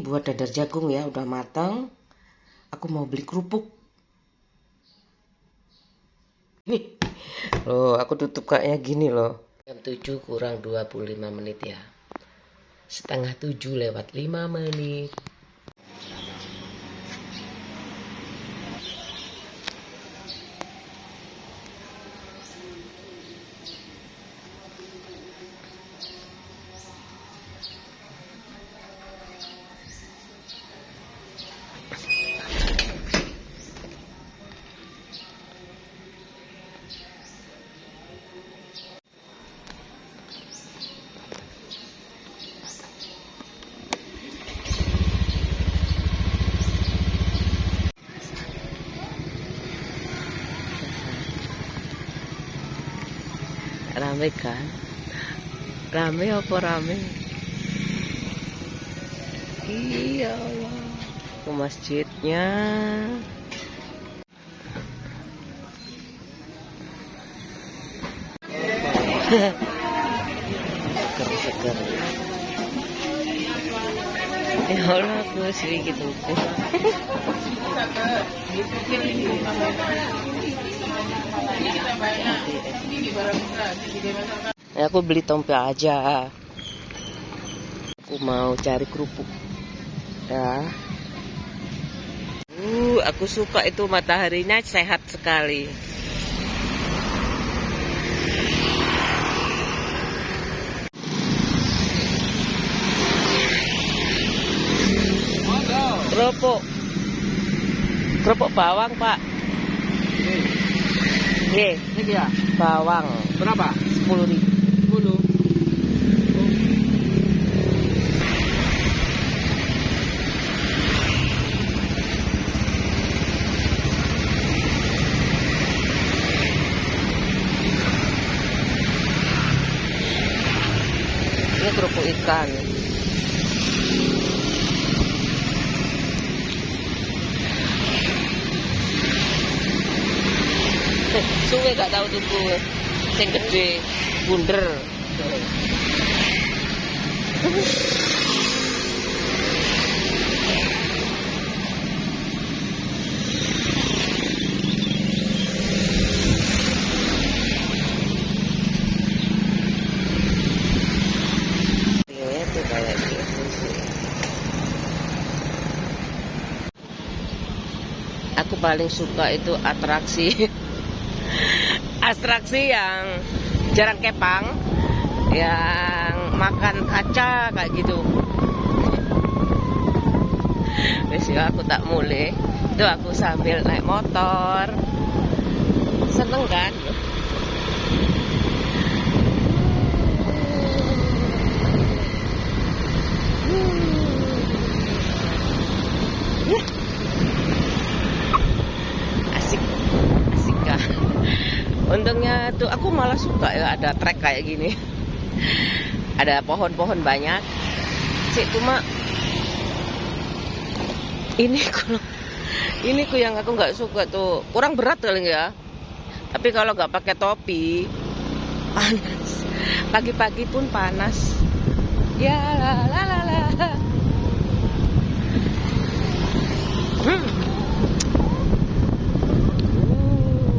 buat dadar jagung ya, udah matang. Aku mau beli kerupuk. Loh, aku tutup kayaknya gini loh. Jam 7 kurang 25 menit ya. Setengah 7 lewat 5 menit. Rame kan? Rame apa rame? Iya Allah. Ke masjidnya. Seger-seger. Ya Allah, aku sih gitu. Ya, aku beli tempe aja. Aku mau cari kerupuk. Ya. Aku suka itu mataharinya sehat sekali. Kerupuk bawang, Pak. Ini ya, bawang. Berapa? 10.000. 10. Ini kerupuk ikan. Suwe gak tahu tuku. Sing gede, bunder. Itu kayak gitu sih. Aku paling suka itu atraksi. Atraksi yang jarang kepang, yang makan kaca kayak gitu. Wes ya, aku tak mulai. Itu aku sambil naik motor. Seneng kan? Asik, asik kan? Untungnya tuh aku malah suka ya ada trek kayak gini. Ada pohon-pohon banyak. Sih cuma ini yang aku nggak suka tuh, kurang berat kali ya. Tapi kalau nggak pakai topi panas. Pagi-pagi pun panas. Ya la la la la.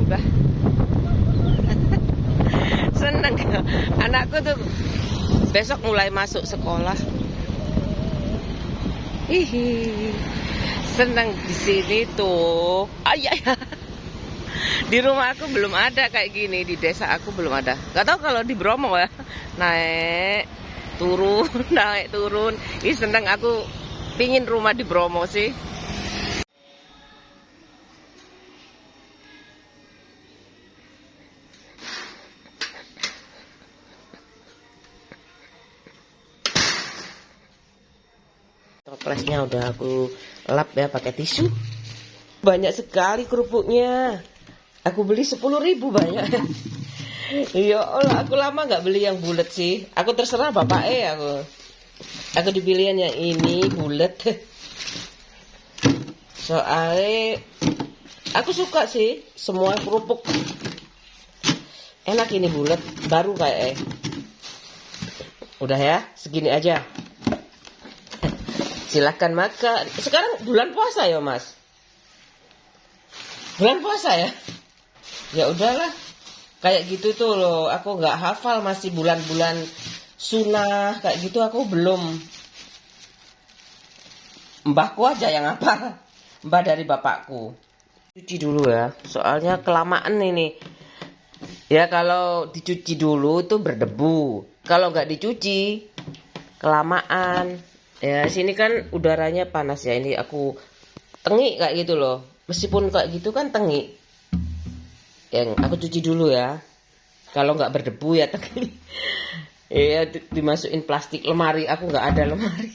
Udah. Seneng ya. Anakku tuh besok mulai masuk sekolah. Hihi. Seneng di sini tuh. Ya. Di rumah aku belum ada kayak gini, di desa aku belum ada. Gak tahu kalau di Bromo ya. Naik turun, naik turun. Ih, seneng aku, pingin rumah di Bromo sih. Toplesnya udah aku lap ya pakai tisu. Banyak sekali kerupuknya. Aku beli 10.000 banyak. Iya Allah, aku lama nggak beli yang bulat sih. Aku terserah bapak aku. Aku dipilihin yang ini bulat. Soalnya aku suka sih semua kerupuk. Enak ini bulat, baru kayak. Udah ya, segini aja. Silahkan makan. Sekarang bulan puasa ya Mas? Bulan puasa ya? Ya udahlah. Kayak gitu tuh loh. Aku nggak hafal masih bulan-bulan sunnah kayak gitu aku belum. Mbahku aja yang hafal. Mbah dari bapakku. Cuci dulu ya. Soalnya kelamaan ini. Ya kalau dicuci dulu itu berdebu. Kalau nggak dicuci kelamaan. Ya sini kan udaranya panas ya. Ini aku tengik kayak gitu loh. Meskipun kayak gitu kan tengik. Yang aku cuci dulu ya. Kalau nggak berdebu ya tengik. Ya dimasukin plastik lemari. Aku nggak ada lemari.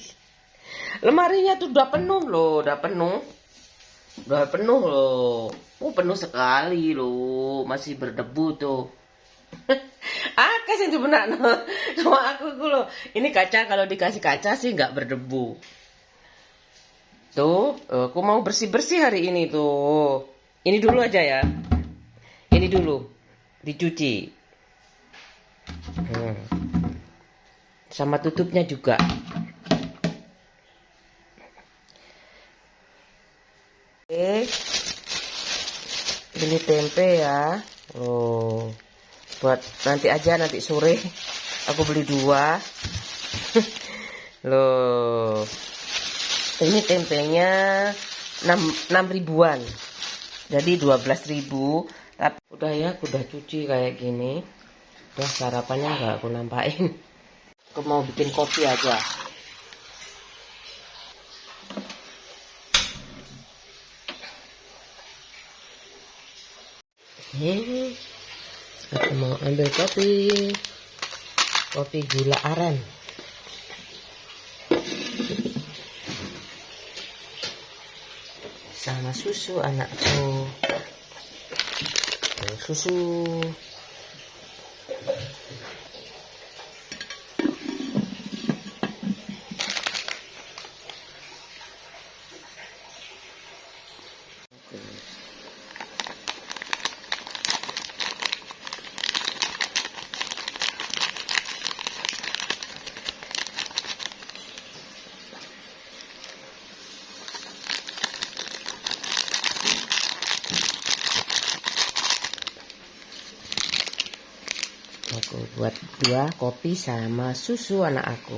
Lemarinya tuh udah penuh loh. Udah penuh. Udah penuh loh. Penuh sekali loh. Masih berdebu tuh. Kasih sebenarnya sama aku loh. Ini kaca kalau dikasih kaca sih nggak berdebu. Tuh, aku mau bersih-bersih hari ini tuh. Ini dulu aja ya. Ini dulu dicuci. Sama tutupnya juga. Oke. Beli tempe ya. Oh. Buat nanti aja, nanti sore aku beli 2. Loh. Ini tempenya 6 ribuan. Jadi 12.000. Tapi udah ya, aku udah cuci kayak gini. Udah sarapannya nggak aku nampain. Aku mau bikin kopi aja. Aku mau ambil kopi gula aren. Sama susu anakku. Susu. Aku buat 2 kopi sama susu anak aku.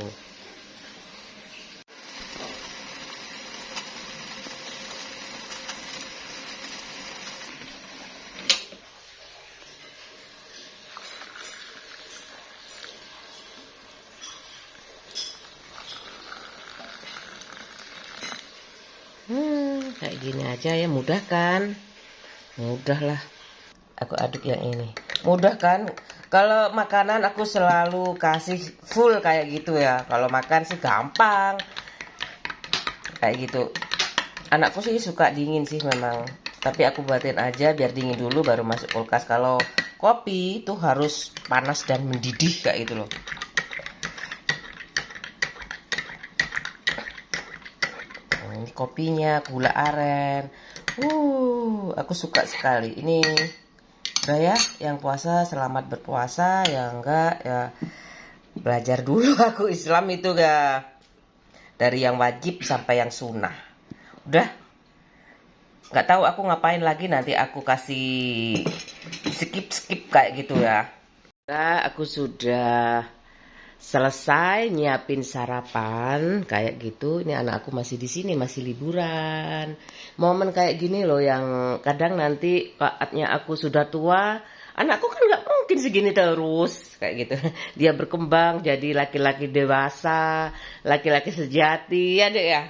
Kayak gini aja ya, mudah kan? Mudah lah. Aku aduk yang ini. Mudah kan? Kalau makanan aku selalu kasih full kayak gitu ya. Kalau makan sih gampang. Kayak gitu. Anakku sih suka dingin sih memang. Tapi aku buatin aja biar dingin dulu baru masuk kulkas. Kalau kopi itu harus panas dan mendidih kayak gitu loh. Ini kopinya gula aren. Aku suka sekali. Ini udah ya, yang puasa selamat berpuasa, yang enggak ya belajar dulu aku Islam itu ya. Dari yang wajib sampai yang sunnah. Udah. Nggak tahu aku ngapain lagi, nanti aku kasih skip kayak gitu ya. Nah, aku sudah selesai nyiapin sarapan kayak gitu. Ini anak aku masih di sini, masih liburan. Momen kayak gini loh yang kadang nanti saatnya aku sudah tua, anakku kan nggak mungkin segini terus kayak gitu. Dia berkembang jadi laki-laki dewasa, laki-laki sejati ya dek ya.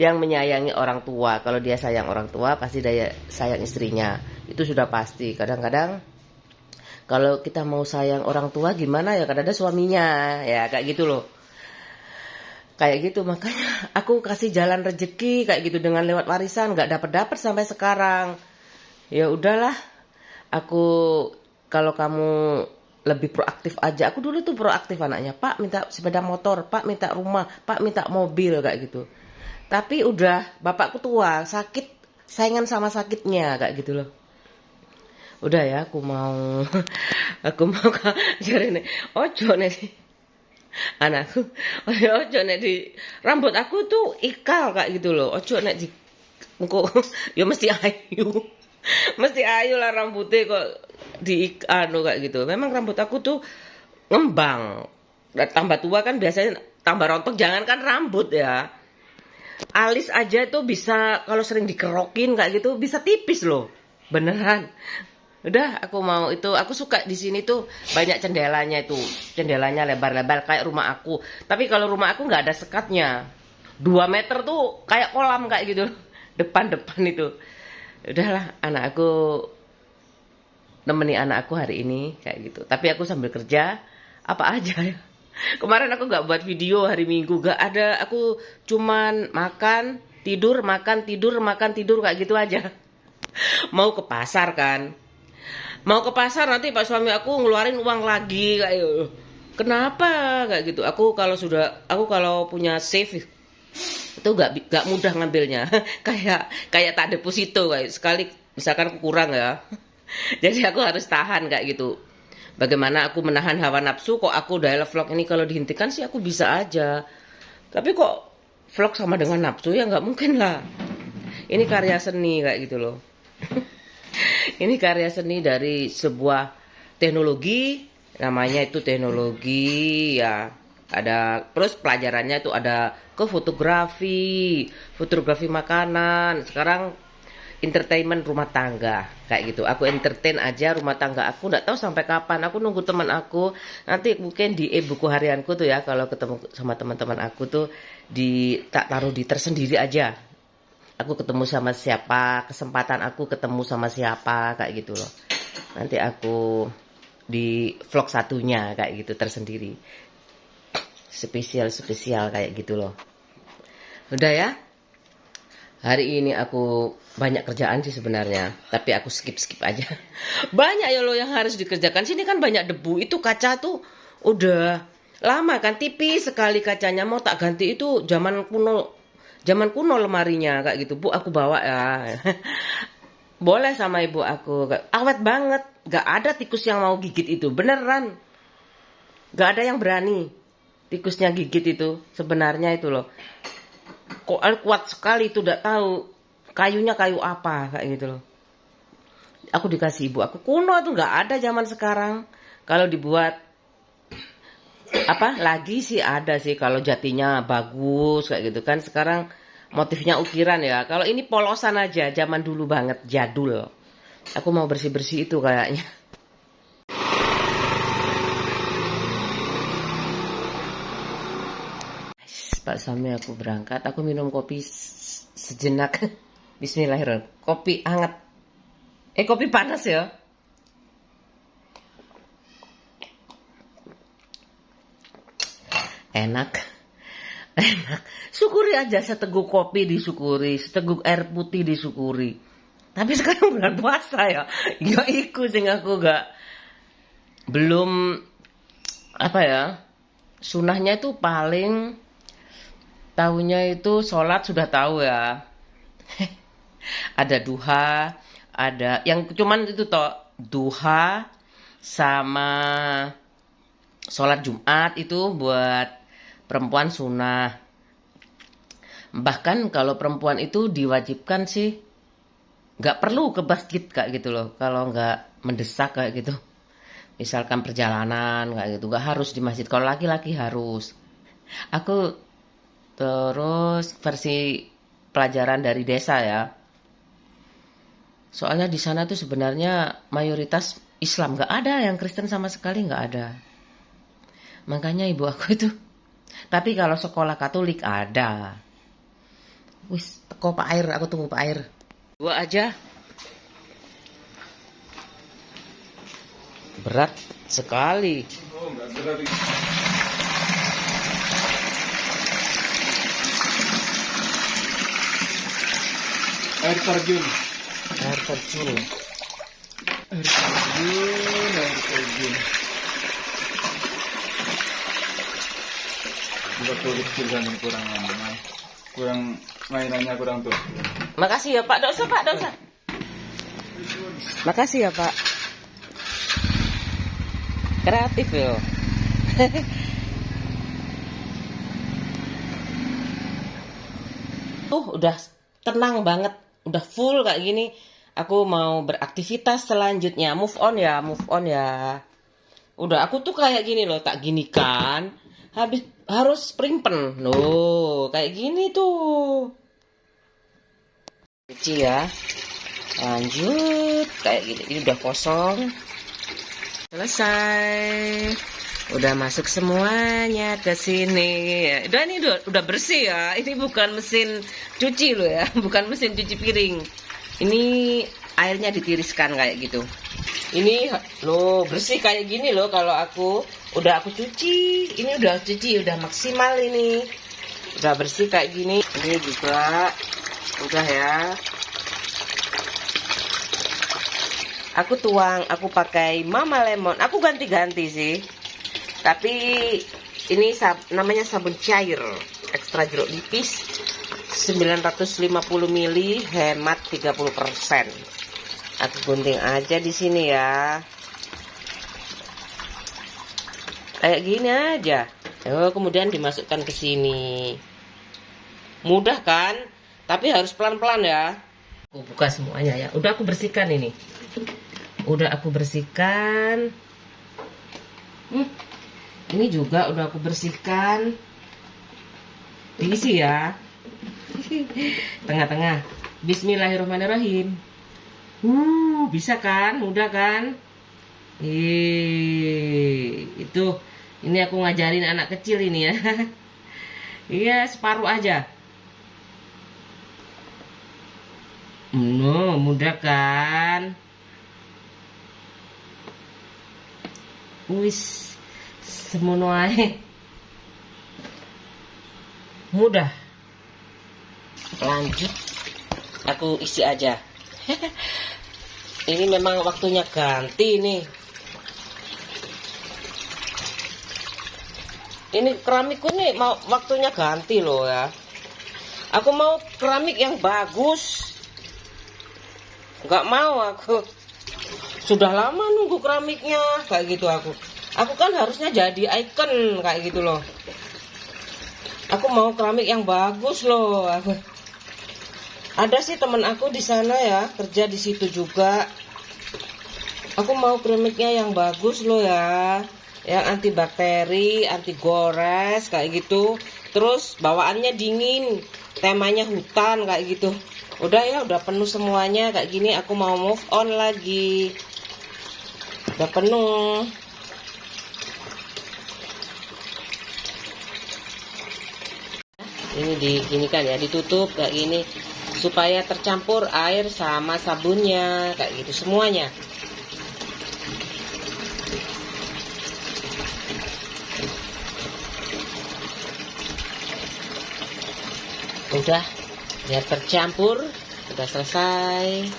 Yang menyayangi orang tua. Kalau dia sayang orang tua pasti dia sayang istrinya. Itu sudah pasti. Kadang-kadang kalau kita mau sayang orang tua gimana ya, kadang ada suaminya ya kayak gitu loh. Kayak gitu, makanya aku kasih jalan rezeki kayak gitu dengan lewat warisan, nggak dapat sampai sekarang. Ya udahlah, aku kalau kamu lebih proaktif aja. Aku dulu tuh proaktif anaknya. Pak minta sepeda motor, Pak minta rumah, Pak minta mobil kayak gitu. Tapi udah bapakku tua, sakit, saingan sama sakitnya kayak gitu loh. Udah ya, aku mau jadi nih ojo nih anakku, ojo nek di rambut aku tuh ikal kayak gitu loh. Ojo nek di engko ya mesti ayu. Mesti ayu lah rambutnya kok di anu kayak gitu. Memang rambut aku tuh ngembang. Tambah tua kan biasanya tambah rontok, jangankan rambut ya. Alis aja tuh bisa kalau sering dikerokin kayak gitu bisa tipis loh. Beneran. Udah aku mau itu, aku suka di sini tuh banyak jendelanya itu. Jendelanya lebar-lebar kayak rumah aku. Tapi kalau rumah aku nggak ada sekatnya. 2 meter tuh kayak kolam kayak gitu. Depan-depan itu. Udahlah, anak aku nemeni anak aku hari ini kayak gitu. Tapi aku sambil kerja apa aja ya. Kemarin aku nggak buat video hari Minggu, nggak ada. Aku cuman makan, tidur, makan, tidur, makan, tidur kayak gitu aja. Mau ke pasar kan. Mau ke pasar nanti Pak suami aku ngeluarin uang lagi kayak gitu. Kenapa kayak gitu? Aku kalau punya save itu gak mudah ngambilnya. kayak tak deposito kayak sekali misalkan aku kurang ya. Jadi aku harus tahan kayak gitu. Bagaimana aku menahan hawa nafsu, kok aku dalam vlog ini kalau dihentikan sih aku bisa aja. Tapi kok vlog sama dengan nafsu ya nggak mungkin lah. Ini karya seni kayak gitu loh. Ini karya seni dari sebuah teknologi, namanya itu teknologi ya. Ada terus pelajarannya itu ada ke fotografi makanan. Sekarang entertainment rumah tangga kayak gitu. Aku entertain aja rumah tangga aku, nggak tahu sampai kapan. Aku nunggu teman aku nanti mungkin di buku harianku tuh ya, kalau ketemu sama teman-teman aku tuh tak taruh di tersendiri aja. Aku ketemu sama siapa, kesempatan aku ketemu sama siapa kayak gitu loh. Nanti aku di vlog satunya kayak gitu tersendiri. Spesial kayak gitu loh. Udah ya. Hari ini aku banyak kerjaan sih sebenarnya, tapi aku skip aja. Banyak ya loh yang harus dikerjakan. Sini kan banyak debu. Itu kaca tuh udah lama kan, tipis sekali kacanya. Mau tak ganti itu zaman kuno lemarinya kayak gitu. Bu, aku bawa ya. Boleh sama ibu aku. Awet banget. Gak ada tikus yang mau gigit itu. Beneran. Gak ada yang berani tikusnya gigit itu. Sebenarnya itu loh. Kok kuat sekali itu, udah tahu kayunya kayu apa kayak gitu loh. Aku dikasih ibu aku, kuno tuh nggak ada zaman sekarang. Kalau dibuat apa lagi sih ada sih kalau jatinya bagus kayak gitu kan. Sekarang motifnya ukiran ya. Kalau ini polosan aja, zaman dulu banget, jadul. Aku mau bersih itu kayaknya. Pak suami aku berangkat, aku minum kopi sejenak. Bismillahirrahmanirrahim. Kopi hangat. Kopi panas ya. Enak. Syukuri aja, seteguk kopi disyukuri, seteguk air putih disyukuri. Tapi sekarang bulan puasa ya. Ya iku sing aku belum apa ya. Sunahnya itu paling tahunya itu sholat sudah tahu ya. Ada duha, ada yang cuman itu toh duha sama sholat Jumat itu buat perempuan sunnah. Bahkan kalau perempuan itu diwajibkan sih nggak perlu ke masjid kayak gitu loh. Kalau nggak mendesak kayak gitu. Misalkan perjalanan kayak gitu nggak harus di masjid. Kalau laki-laki harus. Aku terus versi pelajaran dari desa ya. Soalnya di sana tuh sebenarnya mayoritas Islam, nggak ada yang Kristen sama sekali, nggak ada. Makanya ibu aku itu. Tapi kalau sekolah Katolik ada. Wis, teko Pak Air, aku tunggu Pak Air. 2 aja. Berat sekali. Oh, nggak berat. Air terjun. Betul kecil kan kurang mainannya kurang tuh. Makasih ya Pak, dosa Pak, dosa. Makasih ya Pak. Kreatif yo. Udah tenang banget, udah full kayak gini. Aku mau beraktivitas selanjutnya. Move on ya, move on ya. Udah aku tuh kayak gini loh, tak gini kan. Habis harus primpen. Loh, kayak gini tuh. Cuci ya. Lanjut kayak gini. Ini udah kosong. Selesai. Udah masuk semuanya ke sini. Udah ini udah bersih ya. Ini bukan mesin cuci loh ya, bukan mesin cuci piring. Ini airnya ditiriskan kayak gitu. Ini loh bersih kayak gini loh kalau aku cuci. Ini udah cuci, udah maksimal ini. Udah bersih kayak gini. Ini juga udah ya. Aku tuang, aku pakai Mama Lemon. Aku ganti-ganti sih. Tapi ini namanya sabun cair ekstra jeruk nipis 950 ml, hemat 30%. Aku gunting aja di sini ya. Kayak gini aja. Kemudian dimasukkan ke sini. Mudah kan? Tapi harus pelan-pelan ya. Aku buka semuanya ya. Udah aku bersihkan ini. Udah aku bersihkan. Ini juga udah aku bersihkan. Diisi ya. Tengah-tengah. Bismillahirrahmanirrahim. Bisa kan? Mudah kan? Itu. Ini aku ngajarin anak kecil ini ya. Iya, separuh aja. Mudah kan? Wis. Semono ae. Mudah. Lanjut. Aku isi aja. Ini memang waktunya ganti nih. Ini keramikku nih mau waktunya ganti loh ya. Aku mau keramik yang bagus. Nggak mau aku. Sudah lama nunggu keramiknya kayak gitu aku. Aku kan harusnya jadi icon kayak gitu loh. Aku mau keramik yang bagus loh. Ada sih temen aku di sana ya, kerja di situ juga. Aku mau keramiknya yang bagus loh ya, yang anti bakteri, anti gores kayak gitu. Terus bawaannya dingin, temanya hutan kayak gitu. Udah ya, udah penuh semuanya kayak gini. Aku mau move on lagi. Udah penuh. Ini diginikan ya, ditutup kayak gini supaya tercampur air sama sabunnya kayak gitu semuanya. Udah, biar tercampur, udah selesai.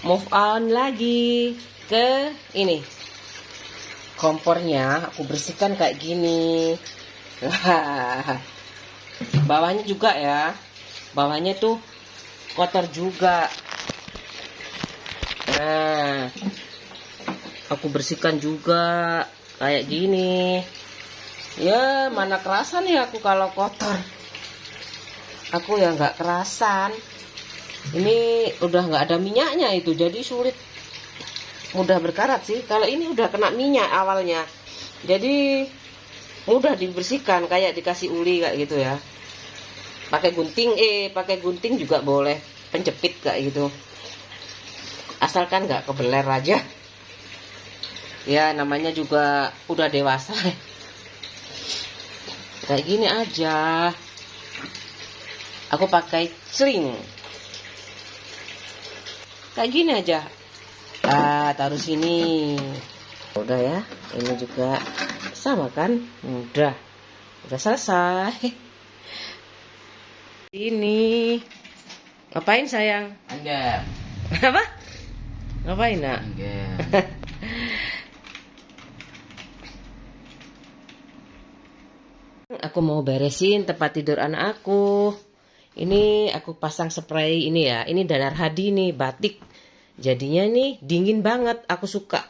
Move on lagi ke ini. Kompornya aku bersihkan kayak gini. Bawahnya juga ya. Bawahnya tuh kotor juga. Nah, aku bersihkan juga kayak gini. Ya, mana kerasan ya aku kalau kotor. Aku ya nggak kerasan. Ini udah nggak ada minyaknya itu, jadi sulit, mudah berkarat sih. Kalau ini udah kena minyak awalnya, jadi mudah dibersihkan kayak dikasih uli kayak gitu ya. Pakai gunting juga boleh, penjepit kayak gitu. Asalkan nggak kebeler aja. Ya namanya juga udah dewasa. Kayak gini aja. Aku pakai sling. Kayak gini aja. Taruh sini. Udah ya. Ini juga sama kan? Udah selesai. Ini ngapain sayang? Enggak. Apa? Ngapain nak? Enggak. Aku mau beresin tempat tidur anak aku. Ini aku pasang spray ini ya. Ini Danar Hadi nih, batik. Jadinya nih dingin banget, aku suka.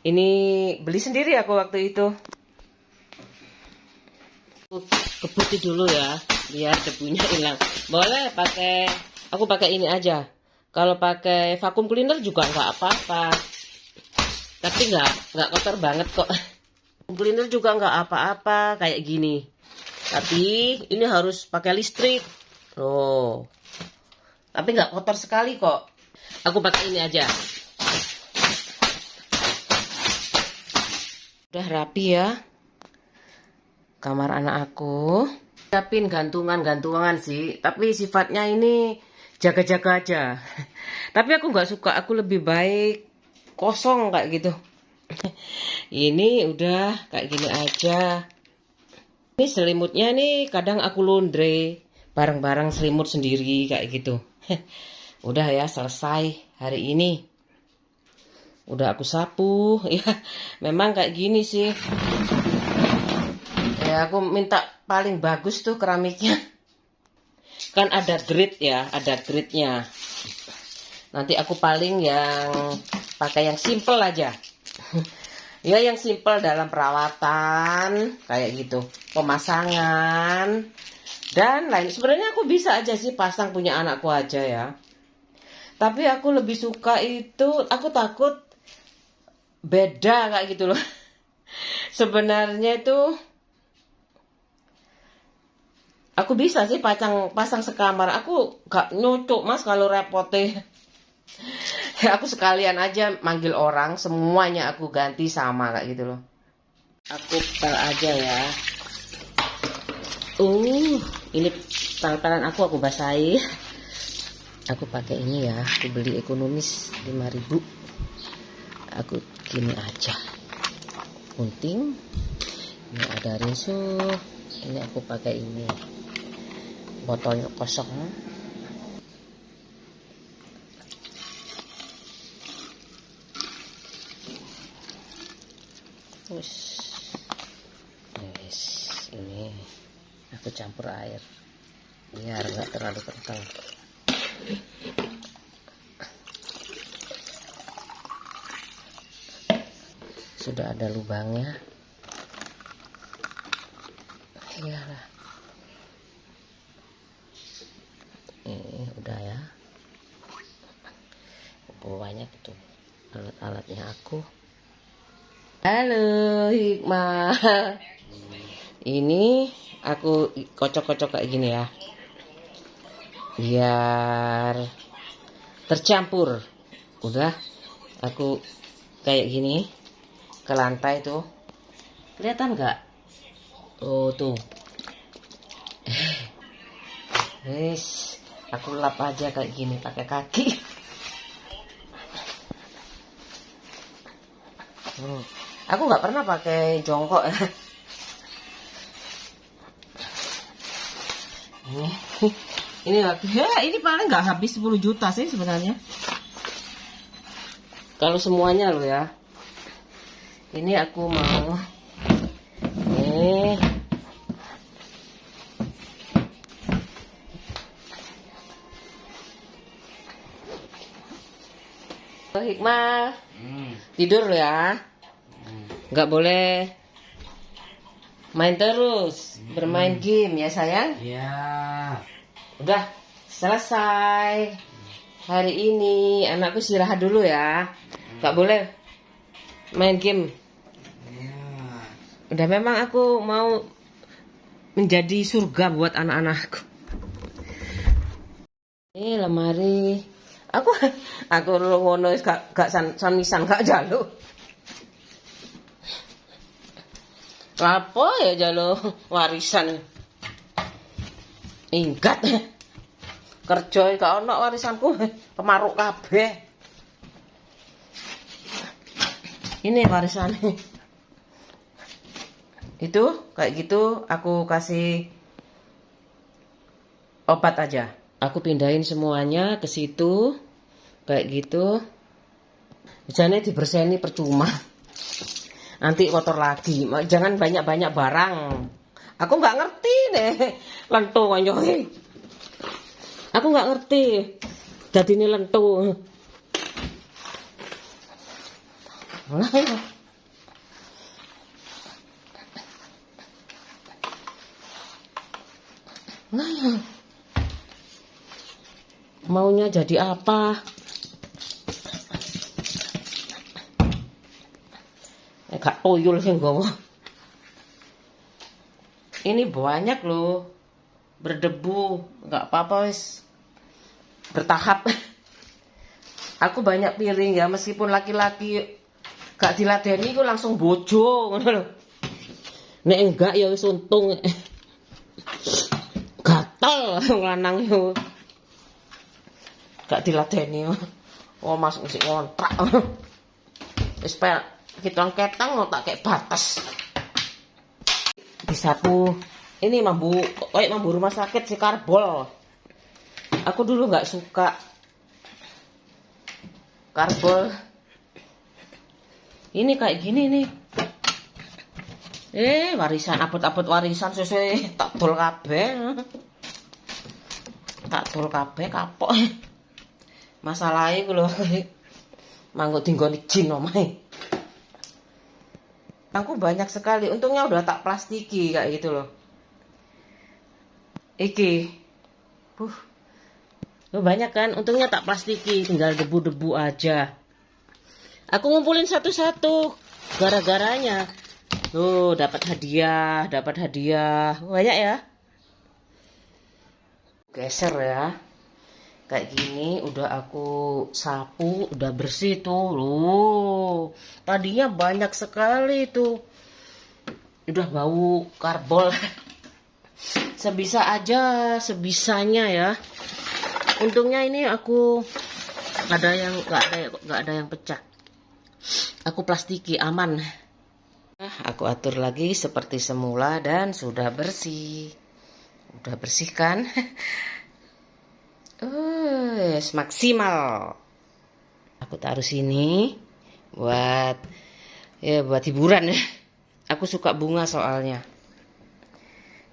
Ini beli sendiri aku waktu itu. Ke putih dulu ya. biar debunya hilang. Boleh pakai, aku pakai ini aja. Kalau pakai vacuum cleaner juga nggak apa-apa. Tapi nggak kotor banget kok. Vacuum cleaner juga nggak apa-apa kayak gini. Tapi ini harus pakai listrik. Loh. Tapi nggak kotor sekali kok. Aku pakai ini aja. Udah rapi ya kamar anak aku. Siapin gantungan-gantungan sih, tapi sifatnya ini jaga-jaga aja. Tapi aku nggak suka, aku lebih baik kosong kayak gitu. Ini udah kayak gini aja. Ini selimutnya nih kadang aku laundry bareng-bareng selimut sendiri kayak gitu. Udah ya, selesai hari ini. Udah aku sapu ya. Memang kayak gini sih. Ya aku minta paling bagus tuh keramiknya. Kan ada grade ya, ada grade-nya. Nanti aku paling yang pakai yang simple aja. Ya yang simple dalam perawatan kayak gitu, pemasangan dan lain. Sebenarnya aku bisa aja sih pasang punya anakku aja ya. Tapi aku lebih suka itu, aku takut beda kayak gitu loh. Sebenarnya itu aku bisa sih pasang sekamar. Aku gak nyucuk mas kalau repotnya. Ya aku sekalian aja manggil orang, semuanya aku ganti sama kayak gitu loh. Aku pel aja ya. Ini pel-pelan aku basahi. Aku pakai ini ya, aku beli ekonomis 5.000. Aku gini aja. Gunting. Ini ada rinso. Ini aku pakai ini. Botolnya kosong. Ini aku campur air biar nggak terlalu kental. Sudah ada lubangnya. Iyalah. Ini udah ya. Banyak tuh alat-alatnya aku. Halo Hikmah. Ini aku kocok-kocok kayak gini ya. Biar tercampur. Udah aku kayak gini ke lantai tuh. Kelihatan nggak? Oh tuh. Wis, aku lap aja kayak gini pakai kaki. Aku nggak pernah pakai jongkok. Ini ya, ini paling nggak habis 10 juta sih sebenarnya. Kalau semuanya lo ya. Ini aku mau. Nih. Hikmah. Tidur lo ya. Nggak boleh main terus. Bermain game ya sayang. Ya. Udah selesai. Hari ini anakku istirahat dulu ya. Nggak boleh main game. Ya. Udah memang aku mau menjadi surga buat anak-anakku. Ini lemari. Aku ngono gak samisan gak jaluk. Apa ya jaluk warisan? Ingat kerja gak ono warisanku, pemaruk kabeh. Ini warisannya. Itu kayak gitu aku kasih obat aja. Aku pindahin semuanya ke situ. Kayak gitu. Jangan dibersihkan percuma. Nanti kotor lagi. Jangan banyak-banyak barang. Aku nggak ngerti deh. Lentu kanyohe. Aku nggak ngerti. Jadi ini lentu. Nah ya, maunya jadi apa? Gak tuyul sih gowo. Ini banyak loh, berdebu, nggak apa-apa wis, bertahap. Aku banyak piring ya, meskipun laki-laki gak diladeni aku langsung bojo ngono lho. Nek enggak ya wis untung. Gatel lanang yo. Gak diladeni. Oh Mas mesti ngontrak. Wis pel ketang tak kayak batas. Disapu. Ini mambu, kayak mambu rumah sakit si karbol. Aku dulu nggak suka karbol. Ini kayak gini nih. Warisan abot-abot warisan sesuai tak dol kabeh. Tak dol kabeh kapok. Masalahe ku lho. Manggo dinggoni jin omahe. Aku banyak sekali. Untungnya udah tak plastiki kayak gitu loh. Iki. Banyak kan? Untungnya tak plastiki, tinggal debu-debu aja. Aku ngumpulin satu-satu gara-garanya. Tuh, dapat hadiah. Banyak ya. Geser ya. Kayak gini udah aku sapu, udah bersih tuh. Loh, tadinya banyak sekali tuh. Udah bau karbol. Sebisa aja, sebisanya ya. Untungnya ini aku nggak ada yang pecah. Aku plastiki aman. Aku atur lagi seperti semula dan sudah bersih. Udah bersih kan? Yes, maksimal. Aku taruh sini buat hiburan ya. Aku suka bunga soalnya.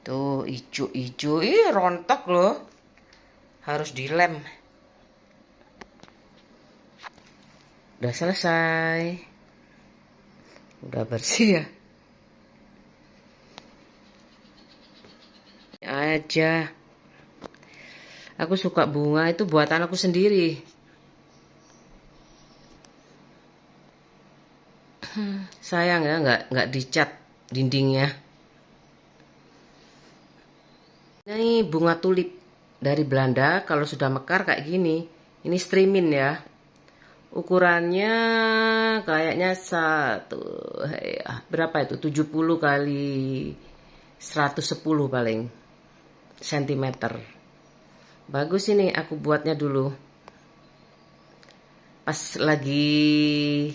Tuh ijo-ijo, rontok loh. Harus dilem. Udah selesai. Udah bersih ya. Ini aja. Aku suka bunga itu buatan aku sendiri. Sayang ya nggak dicat dindingnya. Ini bunga tulip dari Belanda. Kalau sudah mekar kayak gini, ini streamin ya. Ukurannya kayaknya berapa itu? 70 kali 110 paling sentimeter. Bagus ini, aku buatnya dulu pas lagi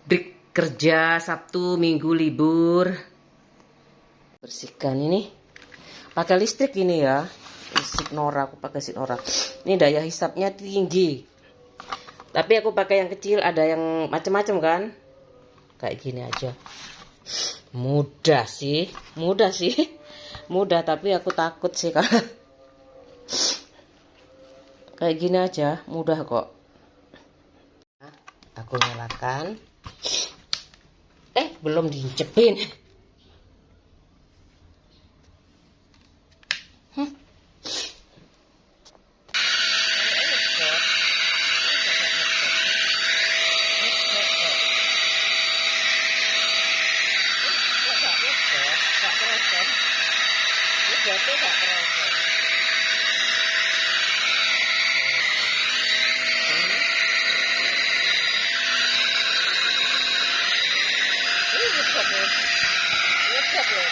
break kerja, Sabtu Minggu libur. Bersihkan ini pakai listrik ini ya, listrik Nora. Aku pakai listrik Nora. Ini daya hisapnya tinggi, tapi aku pakai yang kecil. Ada yang macam-macam kan, kayak gini aja. Mudah sih tapi aku takut sih kalau kayak gini aja. Mudah kok. Nah, aku nyalakan. Belum diincepin.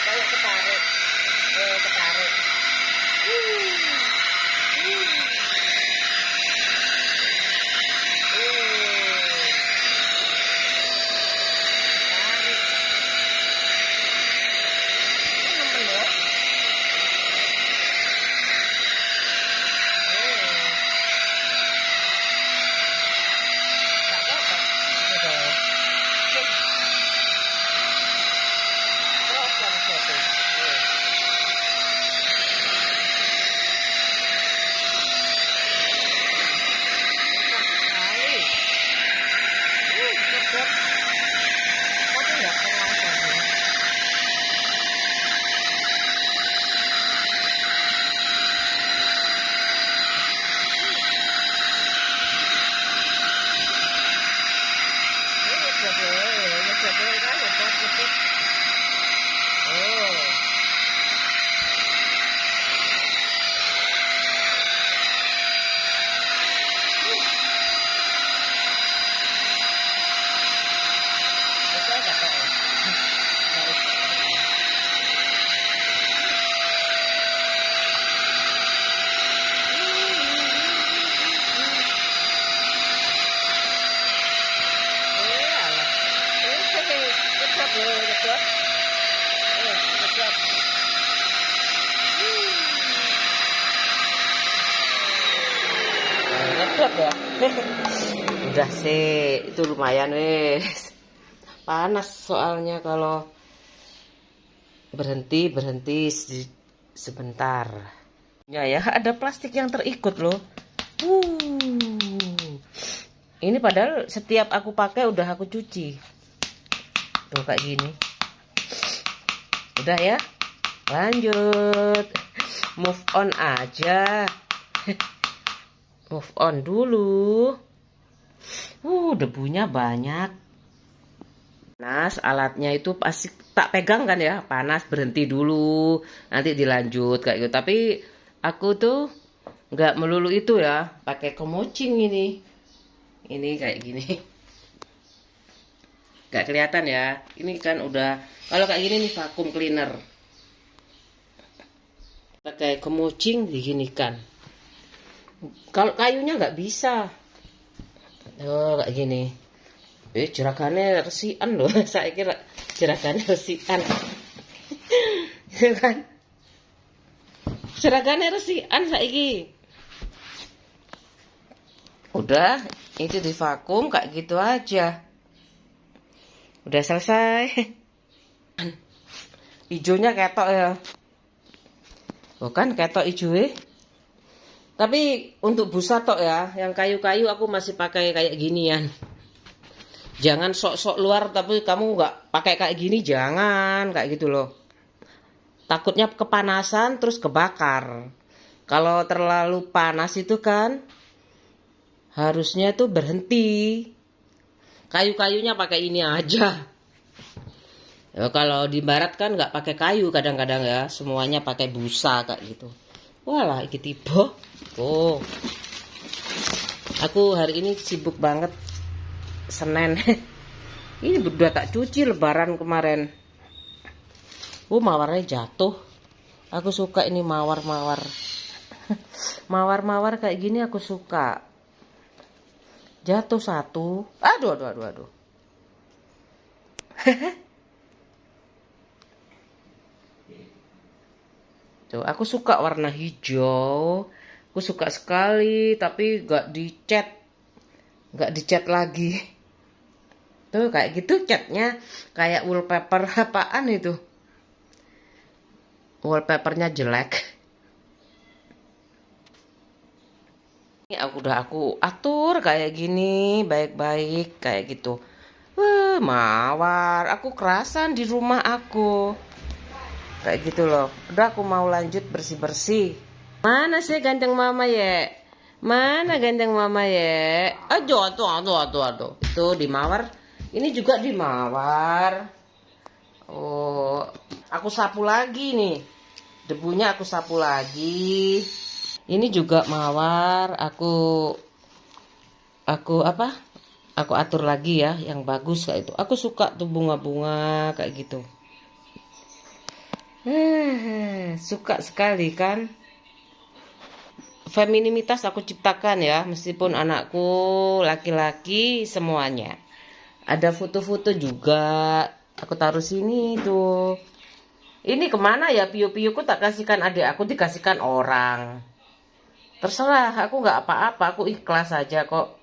Kayak ketarik. sedap ya. Udah sih, itu lumayan wes. Panas soalnya kalau berhenti sebentar. Ya, ada plastik yang terikut loh. Ini padahal setiap aku pakai udah aku cuci. Tuh kayak gini. Udah ya. Lanjut. Move on aja. Move on dulu. Debunya banyak. Panas, alatnya itu pasti tak pegang kan ya. Panas, berhenti dulu. Nanti dilanjut kayak gitu. Tapi aku tuh nggak melulu itu ya. Pakai kemocing ini. Ini kayak gini. Nggak kelihatan ya. Ini kan udah. Kalau kayak gini nih vacuum cleaner. Pakai kemocing diginikan. Kalau kayunya nggak bisa. Oh, kayak gini. Jeragannya resian loh. Saya kira jeragannya resian. Gitu kan? Jeragannya resian saiki. Udah, itu divakum kayak gitu aja. Udah selesai. Ijonya ketok ya. Bukan ketok ijoe. Tapi untuk busa tok ya, yang kayu-kayu aku masih pakai kayak ginian. Jangan sok-sok luar tapi kamu nggak pakai kayak gini, jangan kayak gitu loh. Takutnya kepanasan terus kebakar. Kalau terlalu panas itu kan harusnya tuh berhenti. Kayu-kayunya pakai ini aja. Ya, kalau di barat kan nggak pakai kayu kadang-kadang ya, semuanya pakai busa kayak gitu. Walah, iki tiba. Oh, aku hari ini sibuk banget. Senin. Ini udah tak cuci lebaran kemarin. Mawarnya jatuh. Aku suka ini mawar-mawar. Mawar-mawar kayak gini aku suka. Jatuh satu. Aduh. Tuh, aku suka warna hijau. Aku suka sekali, tapi gak dicat lagi. Tuh kayak gitu catnya, kayak wallpaper apaan itu? Wallpapernya jelek. Ini aku atur kayak gini, baik-baik kayak gitu. Mawar, aku kerasan di rumah aku. Kayak gitu loh. Udah aku mau lanjut bersih-bersih. Mana sih ganteng mama ya? Mana ganteng mama ya? Aduh. Itu di mawar. Ini juga di mawar. Oh, aku sapu lagi nih. Debunya aku sapu lagi. Ini juga mawar. Aku apa? Aku atur lagi ya, yang bagus kayak itu. Aku suka tuh bunga-bunga kayak gitu. Suka sekali kan? Femininitas aku ciptakan ya, meskipun anakku laki-laki semuanya. Ada foto-foto juga, aku taruh sini tuh. Ini kemana ya piu-piuku, tak kasihkan adik aku, dikasihkan orang. Terserah, aku nggak apa-apa, aku ikhlas aja kok.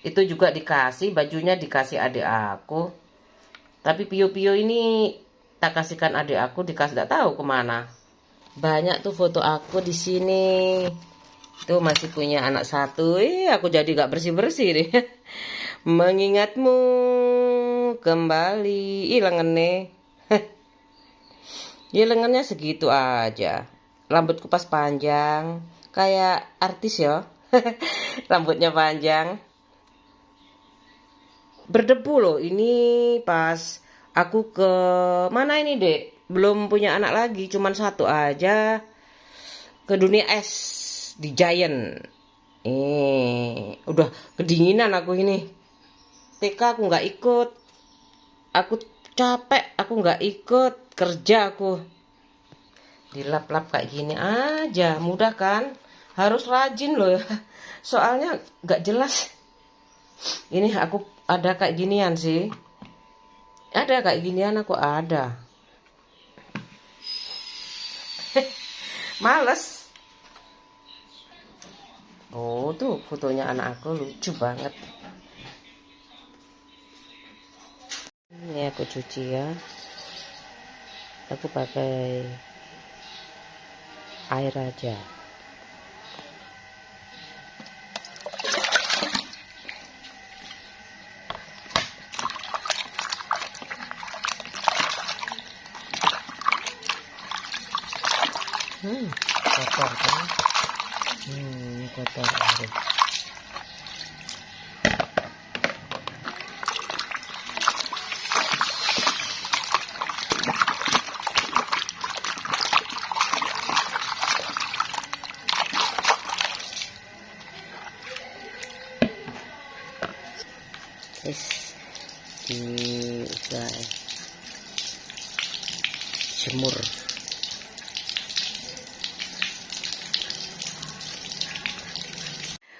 Itu juga dikasih, bajunya dikasih adik aku. Tapi piu-piu ini tak kasihkan adik aku, dikasih tak tahu kemana. Banyak tuh foto aku di sini. Tuh masih punya anak satu. Aku jadi gak bersih-bersih deh. Mengingatmu kembali. Lengannya. Ya lengannya segitu aja. Rambutku pas panjang. Kayak artis ya. Rambutnya panjang. Berdebu loh. Ini pas aku ke mana ini dek? Belum punya anak lagi. Cuman satu aja. Ke dunia es. Di Giant. Udah kedinginan aku ini. TK aku nggak ikut. Aku capek, aku nggak ikut kerja aku. Dilap-lap kayak gini aja, mudah kan? Harus rajin loh ya. Soalnya nggak jelas. Ini aku ada kayak ginian sih. Ada kayak ginian aku ada. Males. Oh, tuh fotonya anak aku lucu banget. Ini aku cuci ya. Aku pakai air aja. Kotor kan? Kotor air. Jemur.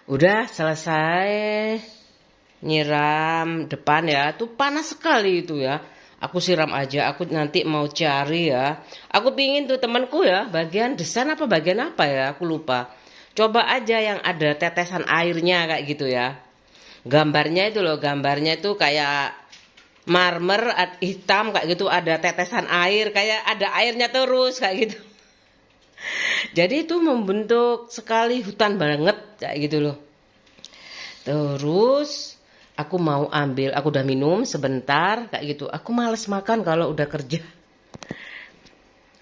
Udah selesai nyiram depan ya. Tuh panas sekali itu ya. Aku siram aja. Aku nanti mau cari ya. Aku pingin tuh temanku ya. Bagian desain apa bagian apa ya. Aku lupa. Coba aja yang ada tetesan airnya kayak gitu ya. Gambarnya itu loh. Gambarnya itu kayak marmer hitam kayak gitu. Ada tetesan air. Kayak ada airnya terus kayak gitu. Jadi itu membentuk sekali hutan banget kayak gitu loh. Terus aku mau ambil, aku udah minum sebentar kayak gitu. Aku males makan kalau udah kerja.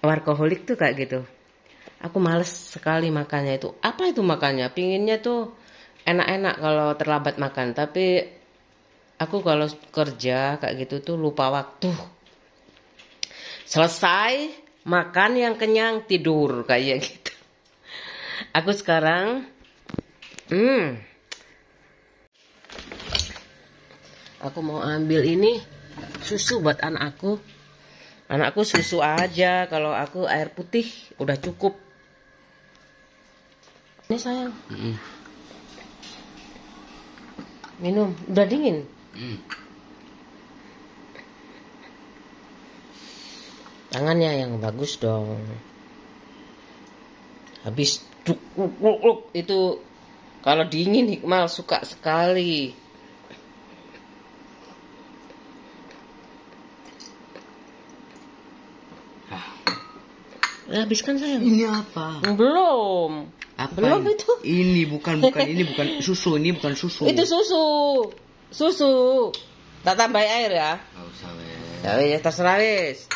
Workaholic tuh kayak gitu. Aku males sekali makannya itu. Apa itu makannya? Pinginnya tuh enak-enak kalau terlambat makan. Tapi aku kalau kerja kayak gitu tuh lupa waktu. Selesai makan yang kenyang tidur kayak gitu. Aku sekarang aku mau ambil ini susu buat anakku. Anakku susu aja, kalau aku air putih udah cukup. Ini sayang. Minum, udah dingin. Tangannya yang bagus dong. Habis itu kalau dingin Hikmal suka sekali. Habiskan sayang. Ini apa? Belum. Apa Belum ini? itu. Ini bukan ini bukan susu, ini bukan susu. Itu susu. Susu. Tak tambah air ya. Enggak usah, Ya wis terserah wis.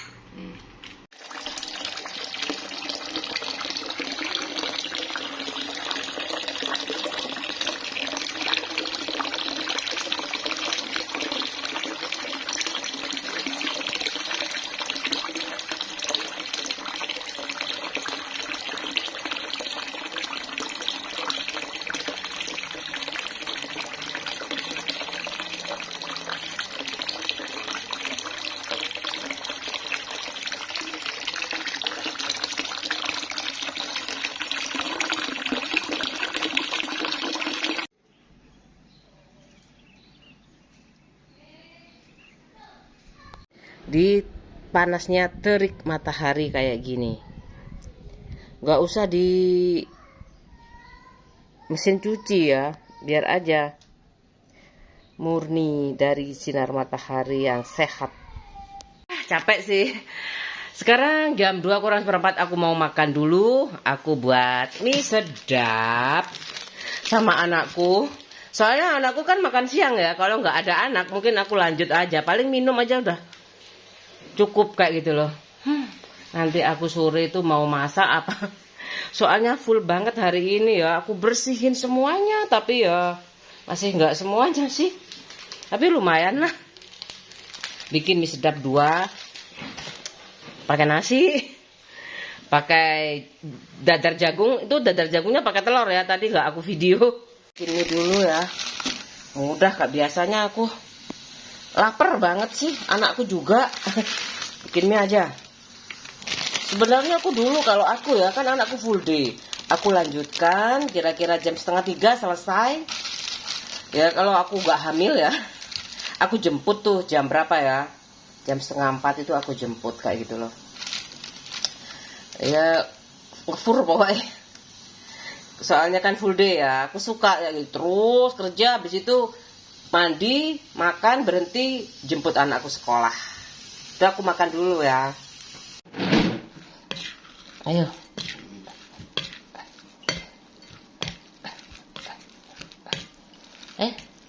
Di panasnya terik matahari kayak gini, nggak usah di mesin cuci ya, biar aja murni dari sinar matahari yang sehat. Capek sih. Sekarang jam 2 kurang seperempat, aku mau makan dulu. Aku buat mie sedap sama anakku. Soalnya anakku kan makan siang ya. Kalau nggak ada anak mungkin aku lanjut aja. Paling minum aja udah cukup kayak gitu loh. Nanti aku sore itu mau masak apa. Soalnya full banget hari ini ya. Aku bersihin semuanya. Tapi ya masih nggak semuanya sih. Tapi lumayan lah. Bikin mie sedap 2. Pakai nasi. Pakai dadar jagung. Itu dadar jagungnya pakai telur ya. Tadi nggak aku video. Ini dulu ya. Mudah kak, biasanya aku lapar banget sih, anakku juga. Bikin mie aja. Sebenarnya aku dulu kalau aku ya, kan anakku full day. Aku lanjutkan kira-kira jam 2:30 selesai. Ya kalau aku gak hamil ya, aku jemput tuh jam berapa ya? Jam 3:30 itu aku jemput kayak gitu loh. Ya ngefur pokoknya. soalnya kan full day ya. Aku suka ya gitu. Terus kerja, habis itu mandi, makan, berhenti, jemput anakku sekolah. Udah aku makan dulu ya. Ayo.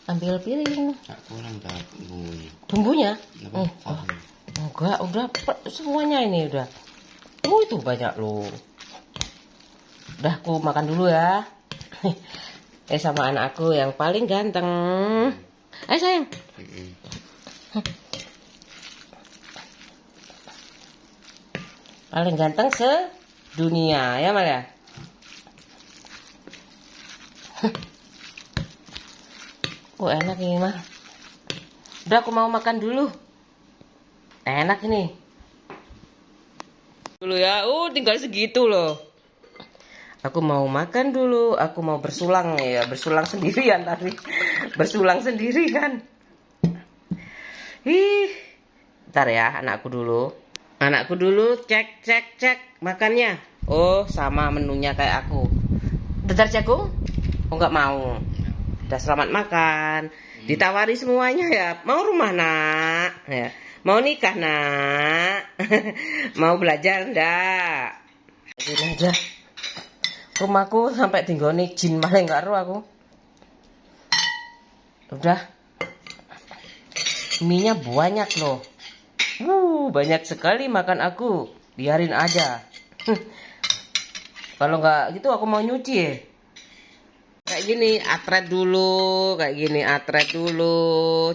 Ambil piring. Tak kurang tak bumbunya. Bumbunya? Apa? Enggak, udah semuanya ini udah. Itu banyak loh. Udah aku makan dulu ya. Sama anak aku yang paling ganteng. Ayo sayang. Paling ganteng sedunia ya Mal ya. Oh enak ini mah. Udah aku mau makan dulu. Enak ini. Dulu ya. Tinggal segitu loh. Aku mau makan dulu. Aku mau bersulang ya. Bersulang sendirian tadi. Bersulang sendiri kan. Bentar ya anakku dulu. Anakku dulu cek makannya. Oh sama menunya kayak aku. Bentar jagung? Oh nggak mau. Udah selamat makan. Ditawari semuanya ya. Mau rumah nak? Ya. Mau nikah nak? Mau belajar ndak? Gini aja. Rumahku sampai tinggoni jin malah nggak ru aku. Udah. Mie-nya banyak loh. Banyak sekali makan aku. Biarin aja. Kalau nggak gitu aku mau nyuci ya. Kayak gini atret dulu,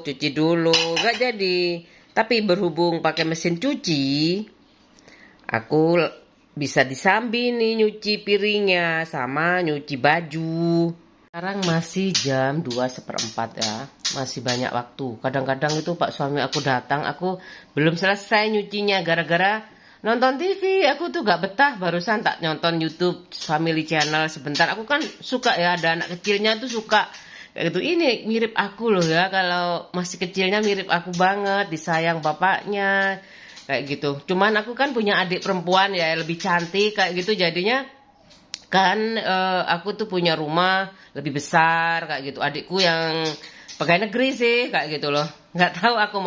cuci dulu, nggak jadi. Tapi berhubung pakai mesin cuci, aku bisa disambi nih nyuci piringnya sama nyuci baju. Sekarang masih jam 2:15 ya, masih banyak waktu. Kadang-kadang itu Pak suami aku datang, aku belum selesai nyucinya gara-gara nonton TV. Aku tuh gak betah, barusan tak nonton YouTube Family Channel sebentar. Aku kan suka ya, ada anak kecilnya tuh suka kayak gitu. Ini mirip aku loh ya, kalau masih kecilnya mirip aku banget, disayang bapaknya kayak gitu. Cuman aku kan punya adik perempuan ya, lebih cantik kayak gitu. Jadinya kan aku tuh punya rumah lebih besar kayak gitu. Adikku yang pegawai negeri sih kayak gitu loh. Nggak tahu aku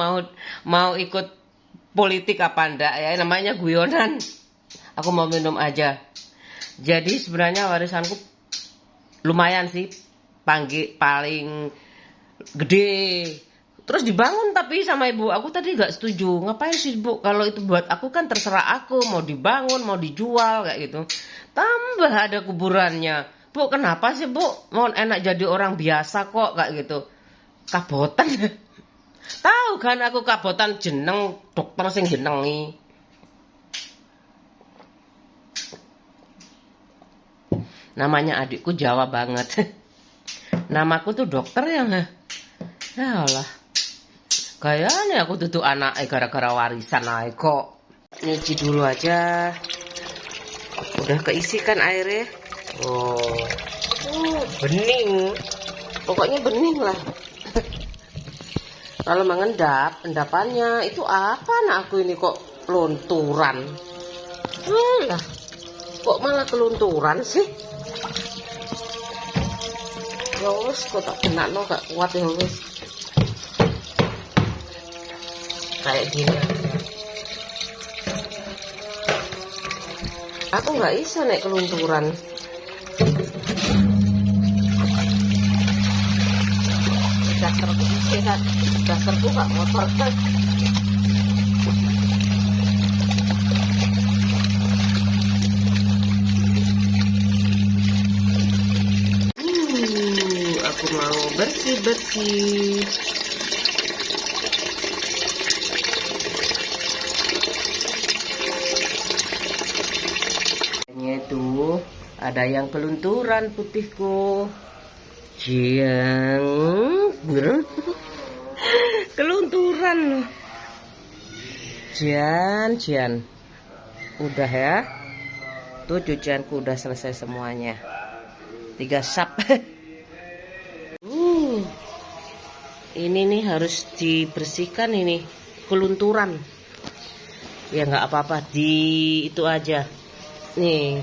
mau ikut politik apa enggak ya, namanya guyonan. Aku mau minum aja. Jadi sebenarnya warisanku lumayan sih, paling gede. Terus dibangun tapi sama ibu aku tadi gak setuju. Ngapain sih bu, kalau itu buat aku kan terserah aku, mau dibangun mau dijual kayak gitu. Tambah ada kuburannya. Bu kenapa sih bu, mau enak jadi orang biasa kok kayak gitu. Kabotan. Tahu kan aku kabotan jeneng dokter sing jenengi. Namanya adikku Jawa banget. Namaku tuh dokter ya. Ya Allah. Kayaknya aku tuh anak gara-gara warisan aja kok. Nyuci dulu aja. Udah keisi kan airnya. Bening. Pokoknya bening lah. Kalau mengendap, endapannya itu apa nak aku ini kok lunturan. Lah, kok malah kelunturan sih? Ya wis kok tak kena no gak kuat ya wis. Kayak gini aja. Aku nggak bisa naik kelunturan. Dasarku gak motor kan. Aku mau bersih-bersih. Itu ada yang kelunturan putihku. Jiang kelunturan. Jian udah ya, tuh cucianku udah selesai semuanya, 3 sap. Ini nih harus dibersihkan ini kelunturan ya, nggak apa-apa di itu aja nih.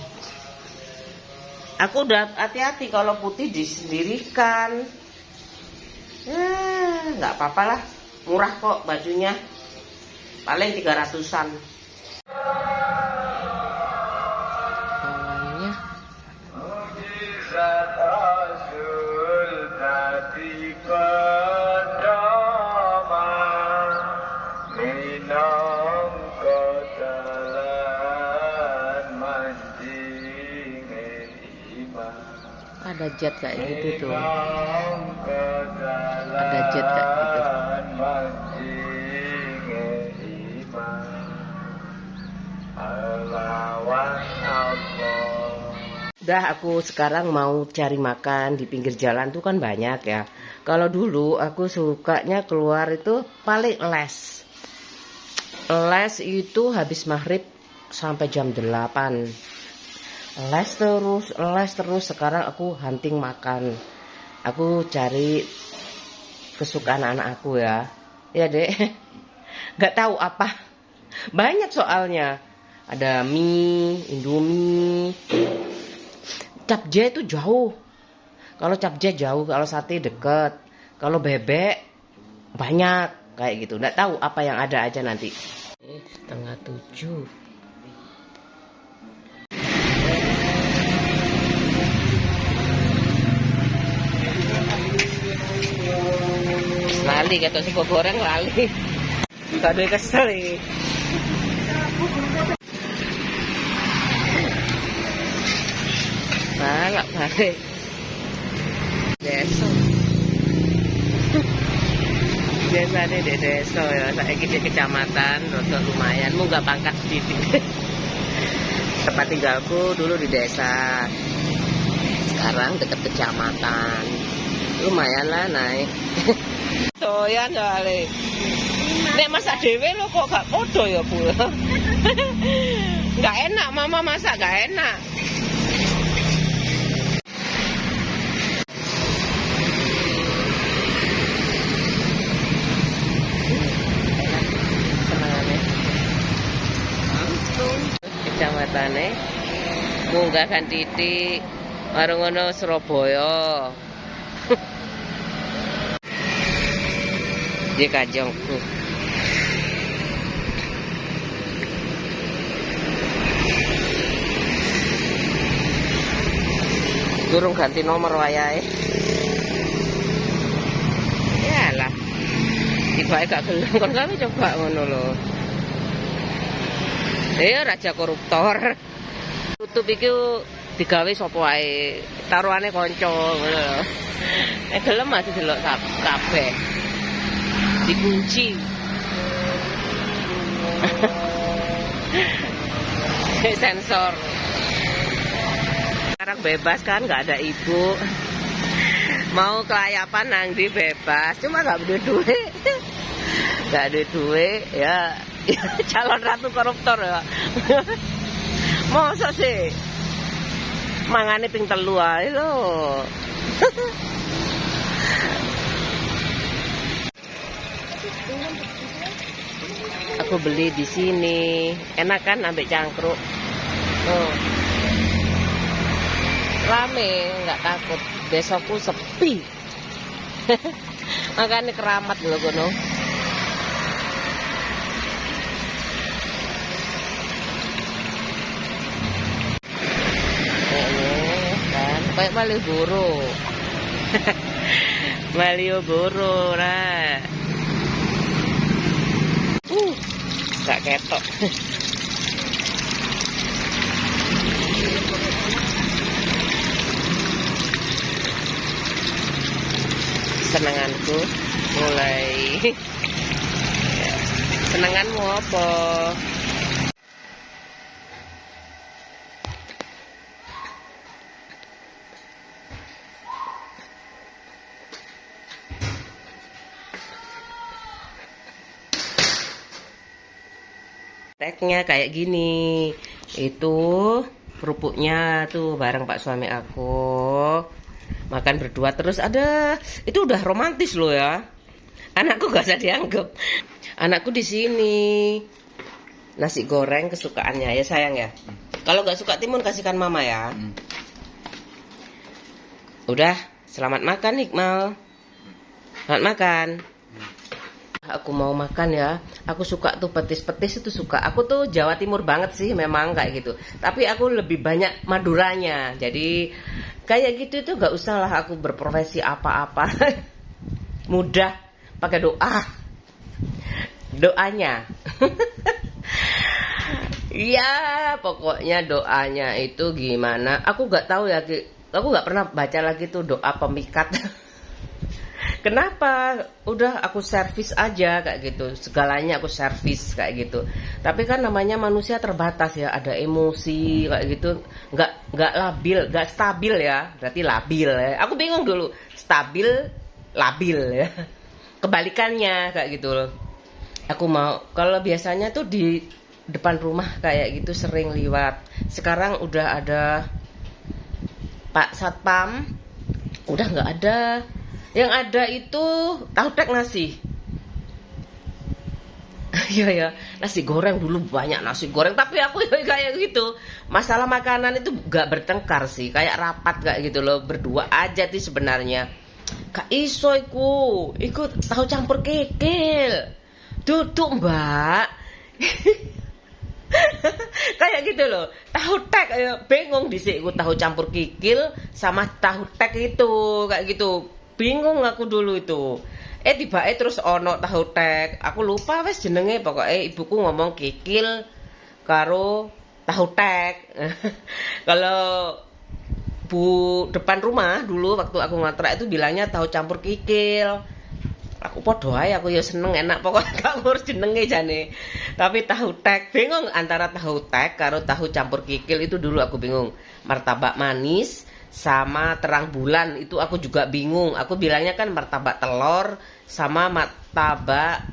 Aku udah hati-hati kalau putih disendirikan. Ya, nggak apa-apa lah. Murah kok bajunya. Paling 300-an. Bawahnya. Ada jet kayak gitu tuh. Ada jet kayak gitu. Udah, aku sekarang mau cari makan di pinggir jalan tuh kan banyak ya. Kalau dulu aku sukanya keluar itu paling les. Les itu habis maghrib sampai jam 8. Les terus. Sekarang aku hunting makan. Aku cari kesukaan anak aku ya. Ya dek, nggak tahu apa. Banyak soalnya. Ada mie, indomie. Capje itu jauh. Kalau capje jauh, kalau sate deket. Kalau bebek banyak kayak gitu. Nggak tahu apa yang ada aja nanti. 6:30. Lali kata sego goreng lali. Kado kesel iki. Balak balik. Desa. Biasanya di desa ya, saiki di kecamatan, rada lumayan, munggah pangkat sedikit. Tempat tinggalku dulu di desa. Sekarang dekat kecamatan. Lumayan lah naik. Doyan soalnya. Nek masak dhewe lo kok gak podo ya, Bu. Gak enak, mama masak gak enak. Kecamatannya munggah kan titik warung ngono Surabaya. Di Kajongku. Durung ganti nomor wayahe. Yalah. Tibake gak gelem kon kami coba ngono lho. Raja koruptor. Tutup iki digawe sapa wae. Taruhane kanca ngono lho. Gelem masih delok kabeh. Dikunci. Sensor. Sekarang bebas kan, nggak ada ibu. Mau kelayapan nang di bebas, cuma nggak ada duit. Nggak ada duit, ya calon ratu koruptor ya. Masa sih? Mangane ping telu ae lho. Aku beli di sini, enak kan ambil cangkruk. Oh. Rame, nggak takut. Besokku sepi. Makanya keramat loh kono. Kan kayak Malioboro. Malioboro lah. Gak ketok. Senenganku mulai. Senenganmu apa? Teknya kayak gini. Itu kerupuknya tuh bareng Pak suami aku. Makan berdua terus ada. Itu udah romantis loh ya. Anakku gak usah dianggap. Anakku di sini. Nasi goreng kesukaannya ya sayang ya. Kalau gak suka timun kasihkan mama ya. Udah, selamat makan Iqmal. Selamat makan. Aku mau makan ya. Aku suka tuh petis-petis itu suka. Aku tuh Jawa Timur banget sih memang kayak gitu. Tapi aku lebih banyak Maduranya. Jadi kayak gitu itu nggak usah lah aku berprofesi apa-apa. Mudah pakai doa. Doanya. Ya pokoknya doanya itu gimana? Aku nggak tahu ya. Aku nggak pernah baca lagi tuh doa pemikat. Kenapa? Udah aku servis aja kayak gitu. Segalanya aku servis kayak gitu. Tapi kan namanya manusia terbatas ya. Ada emosi kayak gitu. Nggak labil, nggak stabil ya. Berarti labil ya. Aku bingung dulu. Stabil, labil ya. Kebalikannya kayak gitu loh. Aku mau. Kalau biasanya tuh di depan rumah kayak gitu sering liwat. Sekarang udah ada Pak Satpam. Udah nggak ada. Yang ada itu tahu tek nasi. Iya ya, nasi goreng dulu banyak nasi goreng. Tapi aku kayak gitu. Masalah makanan itu gak bertengkar sih. Kayak rapat kayak gitu loh. Berdua aja sih sebenarnya. Kak iso ikut tahu campur kikil. Duduk mbak. Kayak gitu loh. Tahu tek bingung disik tahu campur kikil sama tahu tek itu kayak gitu. Bingung aku dulu itu. Tiba terus ono tahu tek. Aku lupa wes jenenge pokoknya ibuku ngomong kikil karo tahu tek. Kalau bu depan rumah dulu waktu aku ngontrak itu bilangnya tahu campur kikil. Aku podo ae aku ya seneng enak pokoknya gak ngurus jenenge jane. Tapi tahu tek bingung antara tahu tek karo tahu campur kikil itu dulu aku bingung. Martabak manis sama terang bulan itu aku juga bingung. Aku bilangnya kan martabak telur sama martabak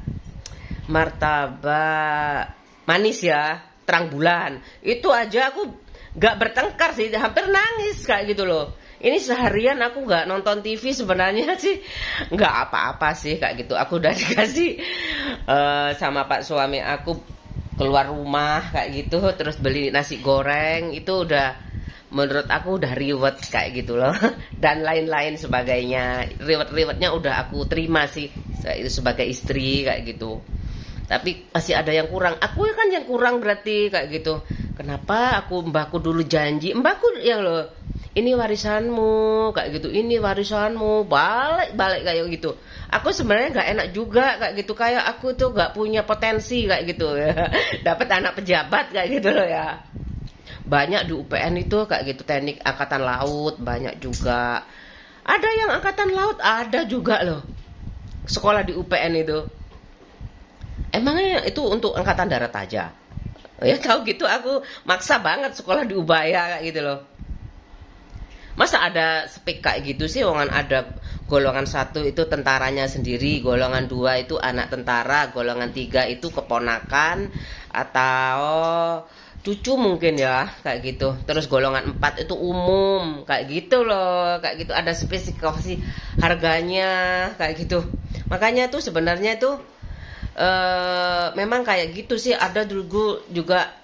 manis ya, terang bulan. Itu aja aku gak bertengkar sih, hampir nangis kayak gitu loh. Ini seharian aku gak nonton TV sebenarnya sih gak apa-apa sih kayak gitu. Aku udah dikasih sama pak suami aku keluar rumah kayak gitu, terus beli nasi goreng itu udah menurut aku udah reward kayak gitu loh. Dan lain-lain sebagainya. Reward-rewardnya udah aku terima sih itu sebagai istri kayak gitu. Tapi masih ada yang kurang. Aku kan yang kurang berarti kayak gitu. Kenapa mbahku dulu janji. Mbahku yang loh, ini warisanmu kayak gitu. Ini warisanmu. Balik kayak gitu. Aku sebenarnya gak enak juga kayak gitu. Kayak aku tuh gak punya potensi kayak gitu ya. Dapat anak pejabat kayak gitu loh ya. Banyak di UPN itu kayak gitu, teknik angkatan laut banyak juga. Ada yang angkatan laut ada juga loh. Sekolah di UPN itu. Emangnya itu untuk angkatan darat aja? Ya tahu gitu aku maksa banget sekolah di Ubaya kayak gitu loh. Masa ada spek kayak gitu sih, wangan ada golongan 1 itu tentaranya sendiri, golongan 2 itu anak tentara, golongan 3 itu keponakan atau cucu mungkin ya kayak gitu. Terus golongan 4 itu umum kayak gitu loh, kayak gitu ada spesifikasi harganya kayak gitu. Makanya tuh sebenarnya tuh memang kayak gitu sih. Ada dulu juga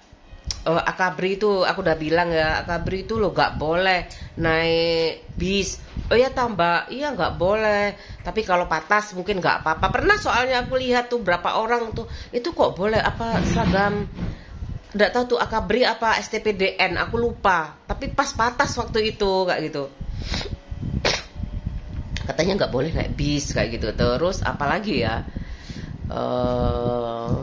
Akabri itu aku udah bilang ya, Akabri itu lo gak boleh naik bis. Oh ya tambah, iya gak boleh. Tapi kalau patas mungkin gak apa-apa. Pernah soalnya aku lihat tuh berapa orang tuh itu kok boleh apa seragam. Nggak tahu tuh Akabri apa STPDN, aku lupa. Tapi pas patas waktu itu kayak gitu. Katanya nggak boleh naik bis kayak gitu. Terus apalagi ya? Oh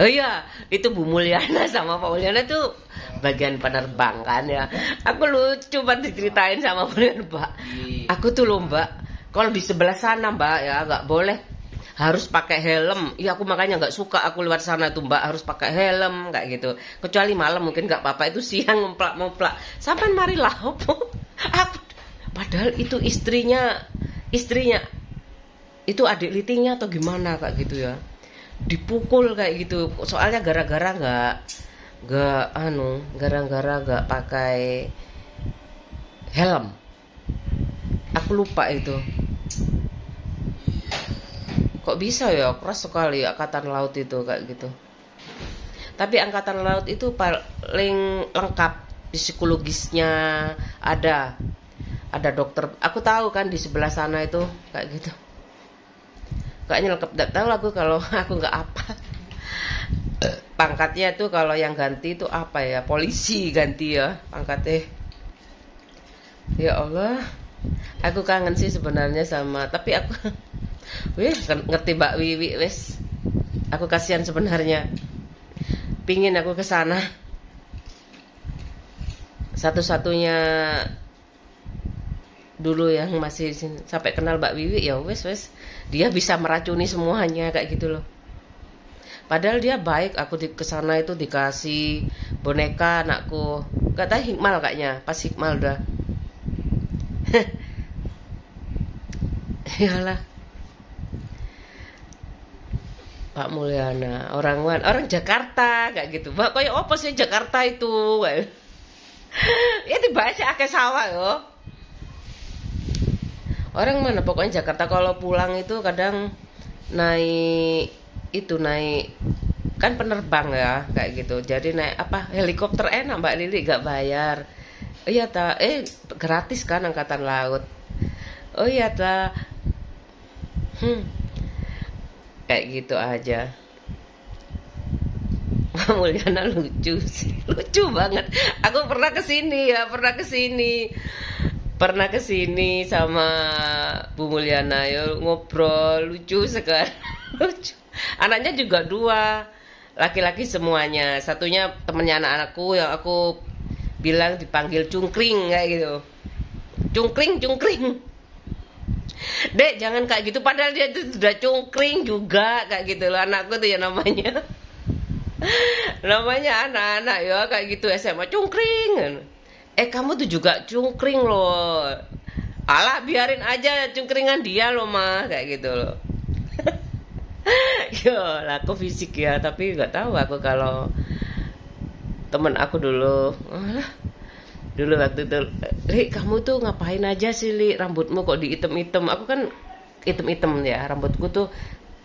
iya, itu Bu Mulyana sama Pak Mulyana tuh bagian penerbang kan ya. Aku lucu banget diceritain sama Mulyana, Mbak. Aku tuh loh Mbak, kalau di sebelah sana Mbak ya nggak boleh, harus pakai helm. Iya aku makanya nggak suka aku lewat sana tuh Mbak, harus pakai helm kayak gitu. Kecuali malam mungkin nggak apa-apa, itu siang memplak. Sampai mari lah aku padahal itu istrinya itu adik litingnya atau gimana kayak gitu ya. Dipukul kayak gitu. Soalnya gara-gara nggak pakai helm. Aku lupa itu. Kok bisa ya, keras sekali angkatan laut itu kayak gitu. Tapi angkatan laut itu paling lengkap, psikologisnya ada ada dokter. Aku tahu kan di sebelah sana itu kayak gitu. Kayaknya lengkap. Tidak tahu aku kalau aku nggak apa. Pangkatnya tuh kalau yang ganti itu apa ya? Polisi ganti ya pangkatnya. Ya Allah, aku kangen sih sebenarnya sama. Tapi aku, ngerti Mbak Wiwi wes. Aku kasihan sebenarnya. Pingin aku ke sana. Satu-satunya dulu yang masih sampai kenal Mbak Wiwi ya wes. Dia bisa meracuni semuanya kayak gitu loh. Padahal dia baik, aku di kesana itu dikasih boneka anakku. Katanya Hikmal kayaknya, pas Hikmal udah. Iyalah. Pak Mulyana, orang Jakarta kayak gitu. Mbak kayak apa sih Jakarta itu? Ya dibahasnya akeh sawah yo. Orang mana pokoknya Jakarta kalau pulang itu kadang naik kan penerbang ya kayak gitu. Jadi naik apa helikopter enak Mbak Lili gak bayar. Oh iya gratis kan angkatan laut. Oh iya kayak gitu aja. Mulyana lucu sih, lucu banget. Aku pernah kesini sama Bu Mulyana ya ngobrol lucu sekali. Lucu. Anaknya juga 2 laki-laki semuanya. Satunya temennya anak-anakku yang aku bilang dipanggil cungkring kayak gitu. Cungkring. Dek jangan kayak gitu, padahal dia tuh sudah cungkring juga kayak gitu loh. Anakku tuh ya namanya anak-anak ya kayak gitu SMA cungkring. Kamu tuh juga cungkring loh. Alah biarin aja cungkringan dia loh mah kayak gitu loh. Yo lah aku fisik ya, tapi nggak tahu aku kalau temen aku dulu. Dulu waktu itu, Li kamu tuh ngapain aja sih Li, rambutmu kok diitem-item. Aku kan item-item ya, rambutku tuh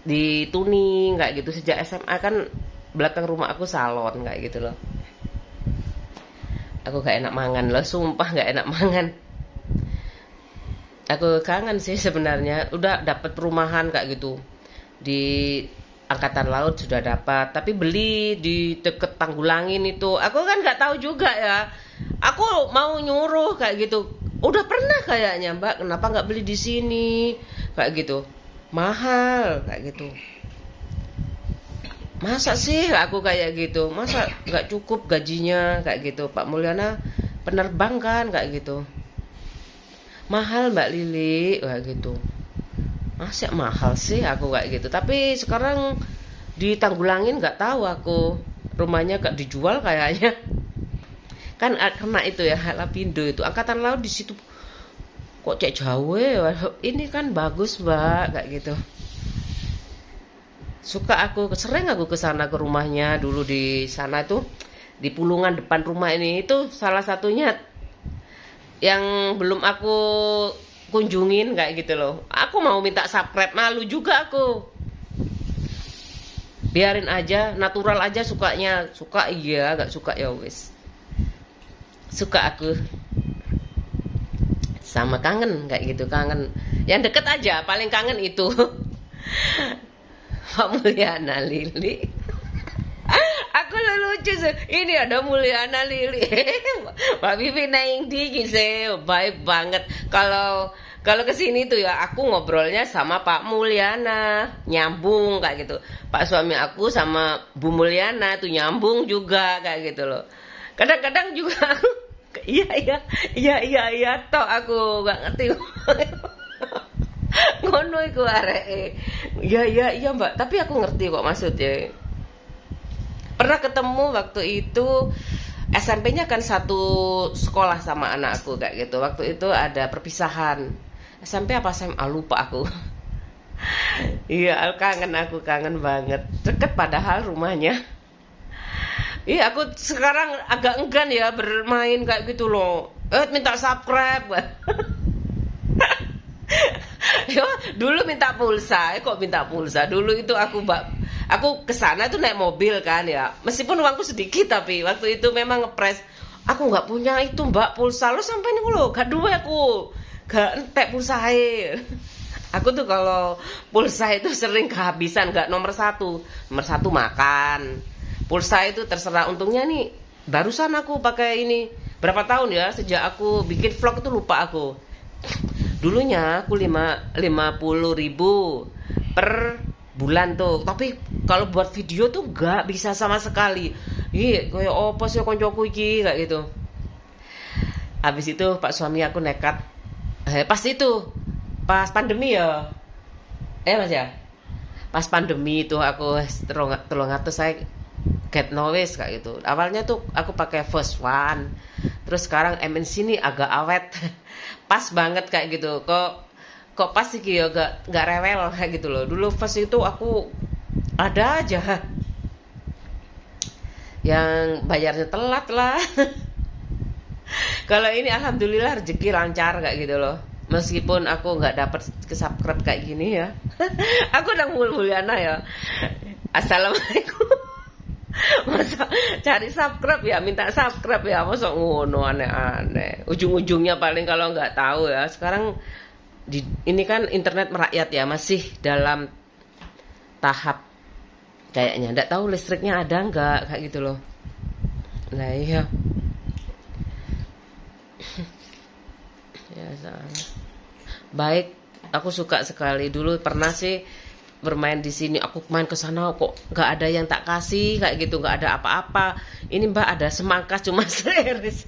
dituning kayak gitu. Sejak SMA kan belakang rumah aku salon kayak gitu loh. Aku gak enak mangan loh, sumpah gak enak mangan. Aku kangen sih sebenarnya, udah dapet perumahan kayak gitu di Angkatan Laut sudah dapat, tapi beli di deket Tanggulangin itu. Aku kan nggak tahu juga ya. Aku mau nyuruh kayak gitu. Udah pernah kayaknya Mbak, kenapa nggak beli di sini kayak gitu? Mahal kayak gitu. Masa sih aku kayak gitu? Masa nggak cukup gajinya kayak gitu? Pak Mulyana penerbang kan kayak gitu. Mahal Mbak Lili kayak gitu. Masa mahal sih aku kayak gitu. Tapi sekarang di Tanggulangin nggak tahu aku rumahnya gak dijual kayaknya. Kan kena itu ya Lapindo itu Angkatan Laut di situ kok cek jauh ya. Ini kan bagus Mbak kayak gitu. Suka aku sering aku ke sana ke rumahnya dulu di sana tuh di Pulungan depan rumah ini itu salah satunya yang belum aku kunjungin kayak gitu loh. Aku mau minta subscribe malu juga aku. Biarin aja, natural aja sukanya. Suka iya, gak suka ya wis. Suka aku. Sama kangen kayak gitu, kangen. Yang deket aja, paling kangen itu. Pak Mulyana Lili. Aku lucu sih. Ini ada Mulyana Lili. Mbak Bibi naing dikit sih, baik banget. Kalau kesini tuh ya aku ngobrolnya sama Pak Mulyana, nyambung kayak gitu. Pak suami aku sama Bu Mulyana tuh nyambung juga kayak gitu loh. Kadang-kadang juga aku iya toh aku nggak ngerti. Ngono iku areke. Iya Mbak, tapi aku ngerti kok maksudnya. Pernah ketemu waktu itu SMP-nya kan satu sekolah sama anakku kayak gitu. Waktu itu ada perpisahan. SMP apa SMA lupa aku. Iya, aku kangen banget. Deket padahal rumahnya. Iya, aku sekarang agak enggan ya bermain kayak gitu loh. Minta subscribe. Yo, dulu minta pulsa. Kok minta pulsa? Dulu itu aku kesana tuh naik mobil kan ya. Meskipun uangku sedikit tapi waktu itu memang ngepres. Aku nggak punya itu Mbak pulsa lo sampai nih lo. Gak duwe aku. gak entek pulsae. Aku tuh kalau pulsa itu sering kehabisan, gak nomor satu. Nomor satu makan. Pulsa itu terserah. Untungnya nih, barusan aku pakai ini. Berapa tahun ya, sejak aku bikin vlog itu lupa aku. Dulunya aku 50.000 per bulan tuh. Tapi kalau buat video tuh gak bisa sama sekali. Iya, kayak apa sih koncoku iki, kayak gitu. Habis itu pak suami aku nekat. Pas pandemi ya, mas ya, pas pandemi itu aku tolong atus saya get noise kayak gitu. Awalnya tuh aku pakai First One, terus sekarang MNC ini agak awet, pas banget kayak gitu. Kok pas sih ya, gak rewel kayak gitu loh. Dulu First itu aku ada aja yang bayarnya telat lah. Kalau ini alhamdulillah rezeki lancar kayak gitu loh. Meskipun aku nggak dapat ke subscribe kayak gini ya. Aku udah muliana ya. Assalamualaikum. Masa cari subscribe ya, minta subscribe ya, masa ngono aneh-aneh. Ujung-ujungnya paling kalau nggak tahu ya. Sekarang ini kan internet merakyat ya, masih dalam tahap kayaknya. Nggak tahu listriknya ada nggak kayak gitu loh. Nah iya. Ya salah. Baik, aku suka sekali. Dulu pernah sih bermain di sini, aku main ke sana kok nggak ada yang tak kasih kayak gitu, nggak ada apa-apa. Ini mbak ada semangka cuma series.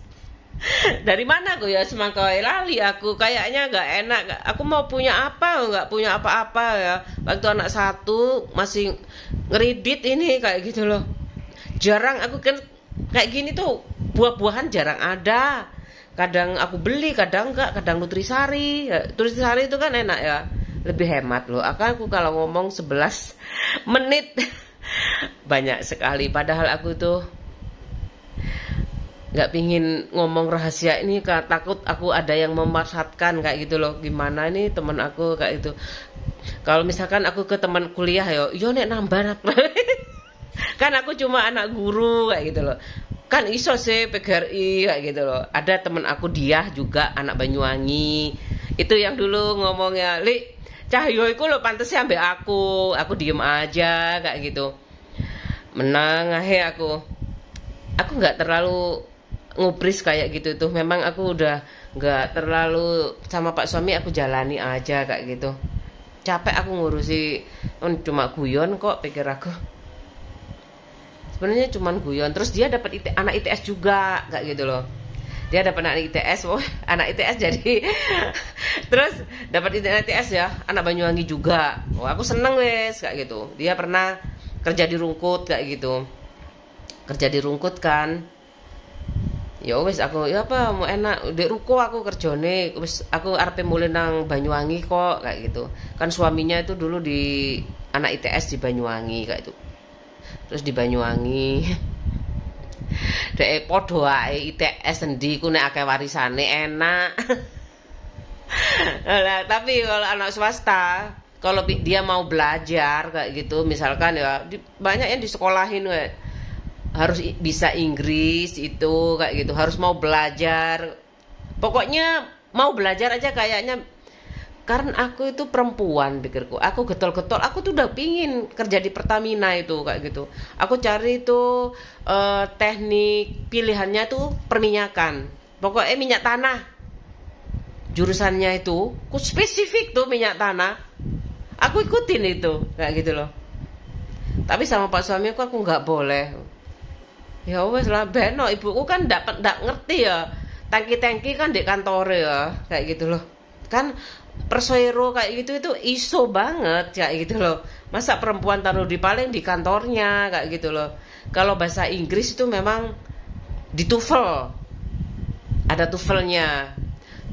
Dari mana aku ya semangka lali aku, kayaknya nggak enak. Aku mau punya apa, nggak punya apa-apa ya. Waktu anak satu masih ngeridit ini kayak gitu loh. Jarang aku kan kayak gini tuh, buah-buahan jarang ada. Kadang aku beli, kadang enggak, kadang Nutrisari. Nutrisari itu kan enak ya, lebih hemat loh. Aku kalau ngomong 11 menit banyak sekali. Padahal aku tuh nggak pingin ngomong rahasia ini, takut aku ada yang memanfaatkan kayak gitu loh. Gimana nih teman aku kayak gitu. Kalau misalkan aku ke teman kuliah yo nek nambah kan aku cuma anak guru kayak gitu loh. Kan iso sih PGRI kayak gitu loh. Ada temen aku dia juga anak Banyuwangi. Itu yang dulu ngomongnya, "Li, Cahyo iku lo pantesnya ambek aku." Aku diem aja kayak gitu. Menang ahe aku. Aku nggak terlalu ngubris kayak gitu tuh. Memang aku udah nggak terlalu sama pak suami, aku jalani aja kayak gitu. Capek aku ngurusi, cuma guyon kok pikir aku. Sebenarnya cuman guyon. Terus dia dapat anak ITS juga kayak gitu loh. Dia dapat anak ITS, anak ITS jadi terus dapat anak ITS ya, anak Banyuwangi juga. Aku seneng wes kayak gitu. Dia pernah kerja di Rungkut kayak gitu. Kerja di Rungkut kan. Ya wes aku ya apa mau enak di ruko aku kerjane, wes aku arepe mulai nang Banyuwangi kok kayak gitu. Kan suaminya itu dulu di anak ITS di Banyuwangi kayak itu. Terus di Banyuwangi dek podo ae ITS endi ku nek akeh warisane enak. Nah, tapi kalau anak swasta, kalau dia mau belajar kayak gitu misalkan ya banyak yang disekolahin we. Harus bisa Inggris itu kayak gitu, harus mau belajar. Pokoknya mau belajar aja kayaknya. Karena aku itu perempuan pikirku, aku getol-getol, aku tuh udah pingin kerja di Pertamina itu kayak gitu. Aku cari itu teknik pilihannya tuh perminyakan, pokoknya minyak tanah. Jurusannya itu, aku spesifik tuh minyak tanah. Aku ikutin itu kayak gitu loh. Tapi sama pak suami aku nggak boleh. Ya wes lah, beno ibuku kan ndak ngerti ya. Tangki-tangki kan di kantor ya kayak gitu loh. Kan persoero kayak gitu itu iso banget kayak gitu loh. Masa perempuan taruh di paling di kantornya kayak gitu loh. Kalau bahasa Inggris itu memang di TOEFL. Ada TOEFL-nya.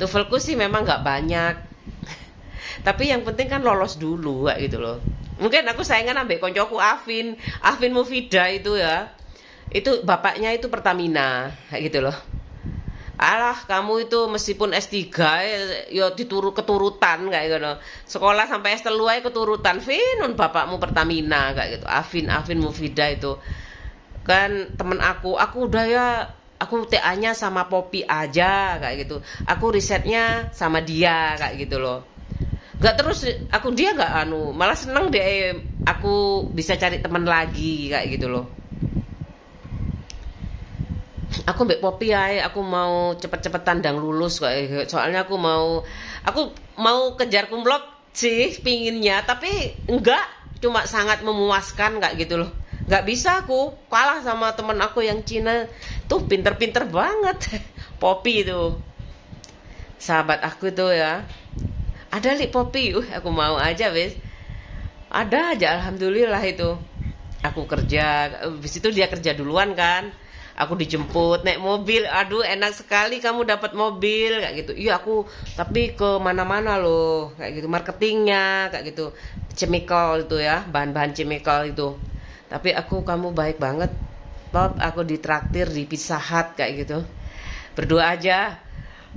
TOEFL-ku sih memang nggak banyak. Tapi yang penting kan lolos dulu kayak gitu loh. Mungkin aku saingan ambek koncoku Afin Mufida itu ya. Itu bapaknya itu Pertamina kayak gitu loh. Alah kamu itu meskipun S3 ya keturutan kayak gitu. Sekolah sampai S3 aja keturutan. Finun bapakmu Pertamina kayak gitu. Afin Mufida itu. Kan temen aku udah ya aku TA-nya sama Poppy aja kayak gitu. Aku risetnya sama dia kayak gitu loh. Gak terus aku dia gak malah seneng deh aku bisa cari teman lagi kayak gitu loh. Aku mbak Poppy ya, aku mau cepet-cepetan dang lulus kayak. Soalnya aku mau kejar kumlot sih pinginnya, tapi enggak, cuma sangat memuaskan kayak gitu loh. Nggak bisa aku kalah sama temen aku yang Cina tuh, pinter-pinter banget. Poppy itu sahabat aku tuh ya, ada li Poppy, aku mau aja wes, ada aja alhamdulillah itu. Aku kerja, habis itu dia kerja duluan kan, aku dijemput naik mobil, aduh enak sekali kamu dapat mobil kayak gitu. Iya aku tapi ke mana-mana loh kayak gitu, marketingnya kayak gitu, chemical itu ya, bahan-bahan chemical itu. Tapi kamu baik banget Pop, aku ditraktir di Pizza Hut kayak gitu, berdua aja.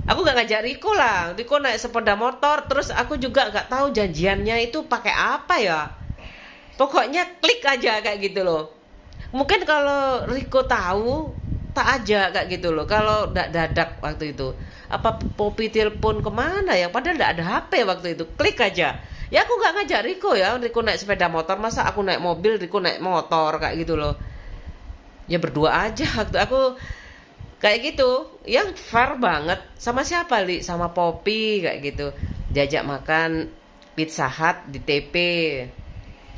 Aku gak ngajak Riko lah, Riko naik sepeda motor, terus aku juga gak tahu janjiannya itu pakai apa ya. Pokoknya klik aja kayak gitu loh. Mungkin kalau Riko tahu tak aja kayak gitu loh. Kalau dadak waktu itu, apa Poppy telepon kemana ya, padahal gak ada HP waktu itu, klik aja. Ya aku gak ngajak Riko ya, Riko naik sepeda motor, masa aku naik mobil, Riko naik motor kayak gitu loh. Ya berdua aja waktu aku kayak gitu, yang fair banget. Sama siapa li? Sama Poppy kayak gitu, diajak makan Pizza Hut di TP,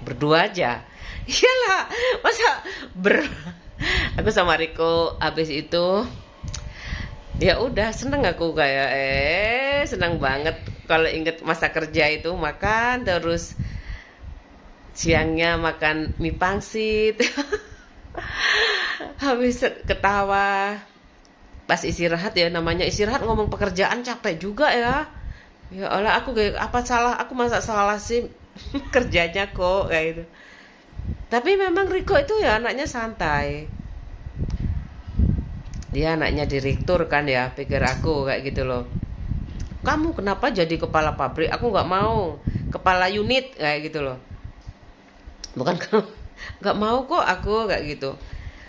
berdua aja. Iyalah, masa aku sama Riko habis itu ya udah seneng aku kayak seneng banget kalau inget masa kerja itu, makan terus siangnya makan mie pangsit. Habis ketawa pas istirahat ya, namanya istirahat ngomong pekerjaan capek juga ya. Ya Allah, aku kayak apa salah, aku masa salah sih kerjanya kok kayak gitu. Tapi memang Riko itu ya anaknya santai. Dia anaknya direktur kan ya, pikir aku kayak gitu loh. Kamu kenapa jadi kepala pabrik? Aku nggak mau, kepala unit kayak gitu loh. Bukan nggak mau kok aku kayak gitu.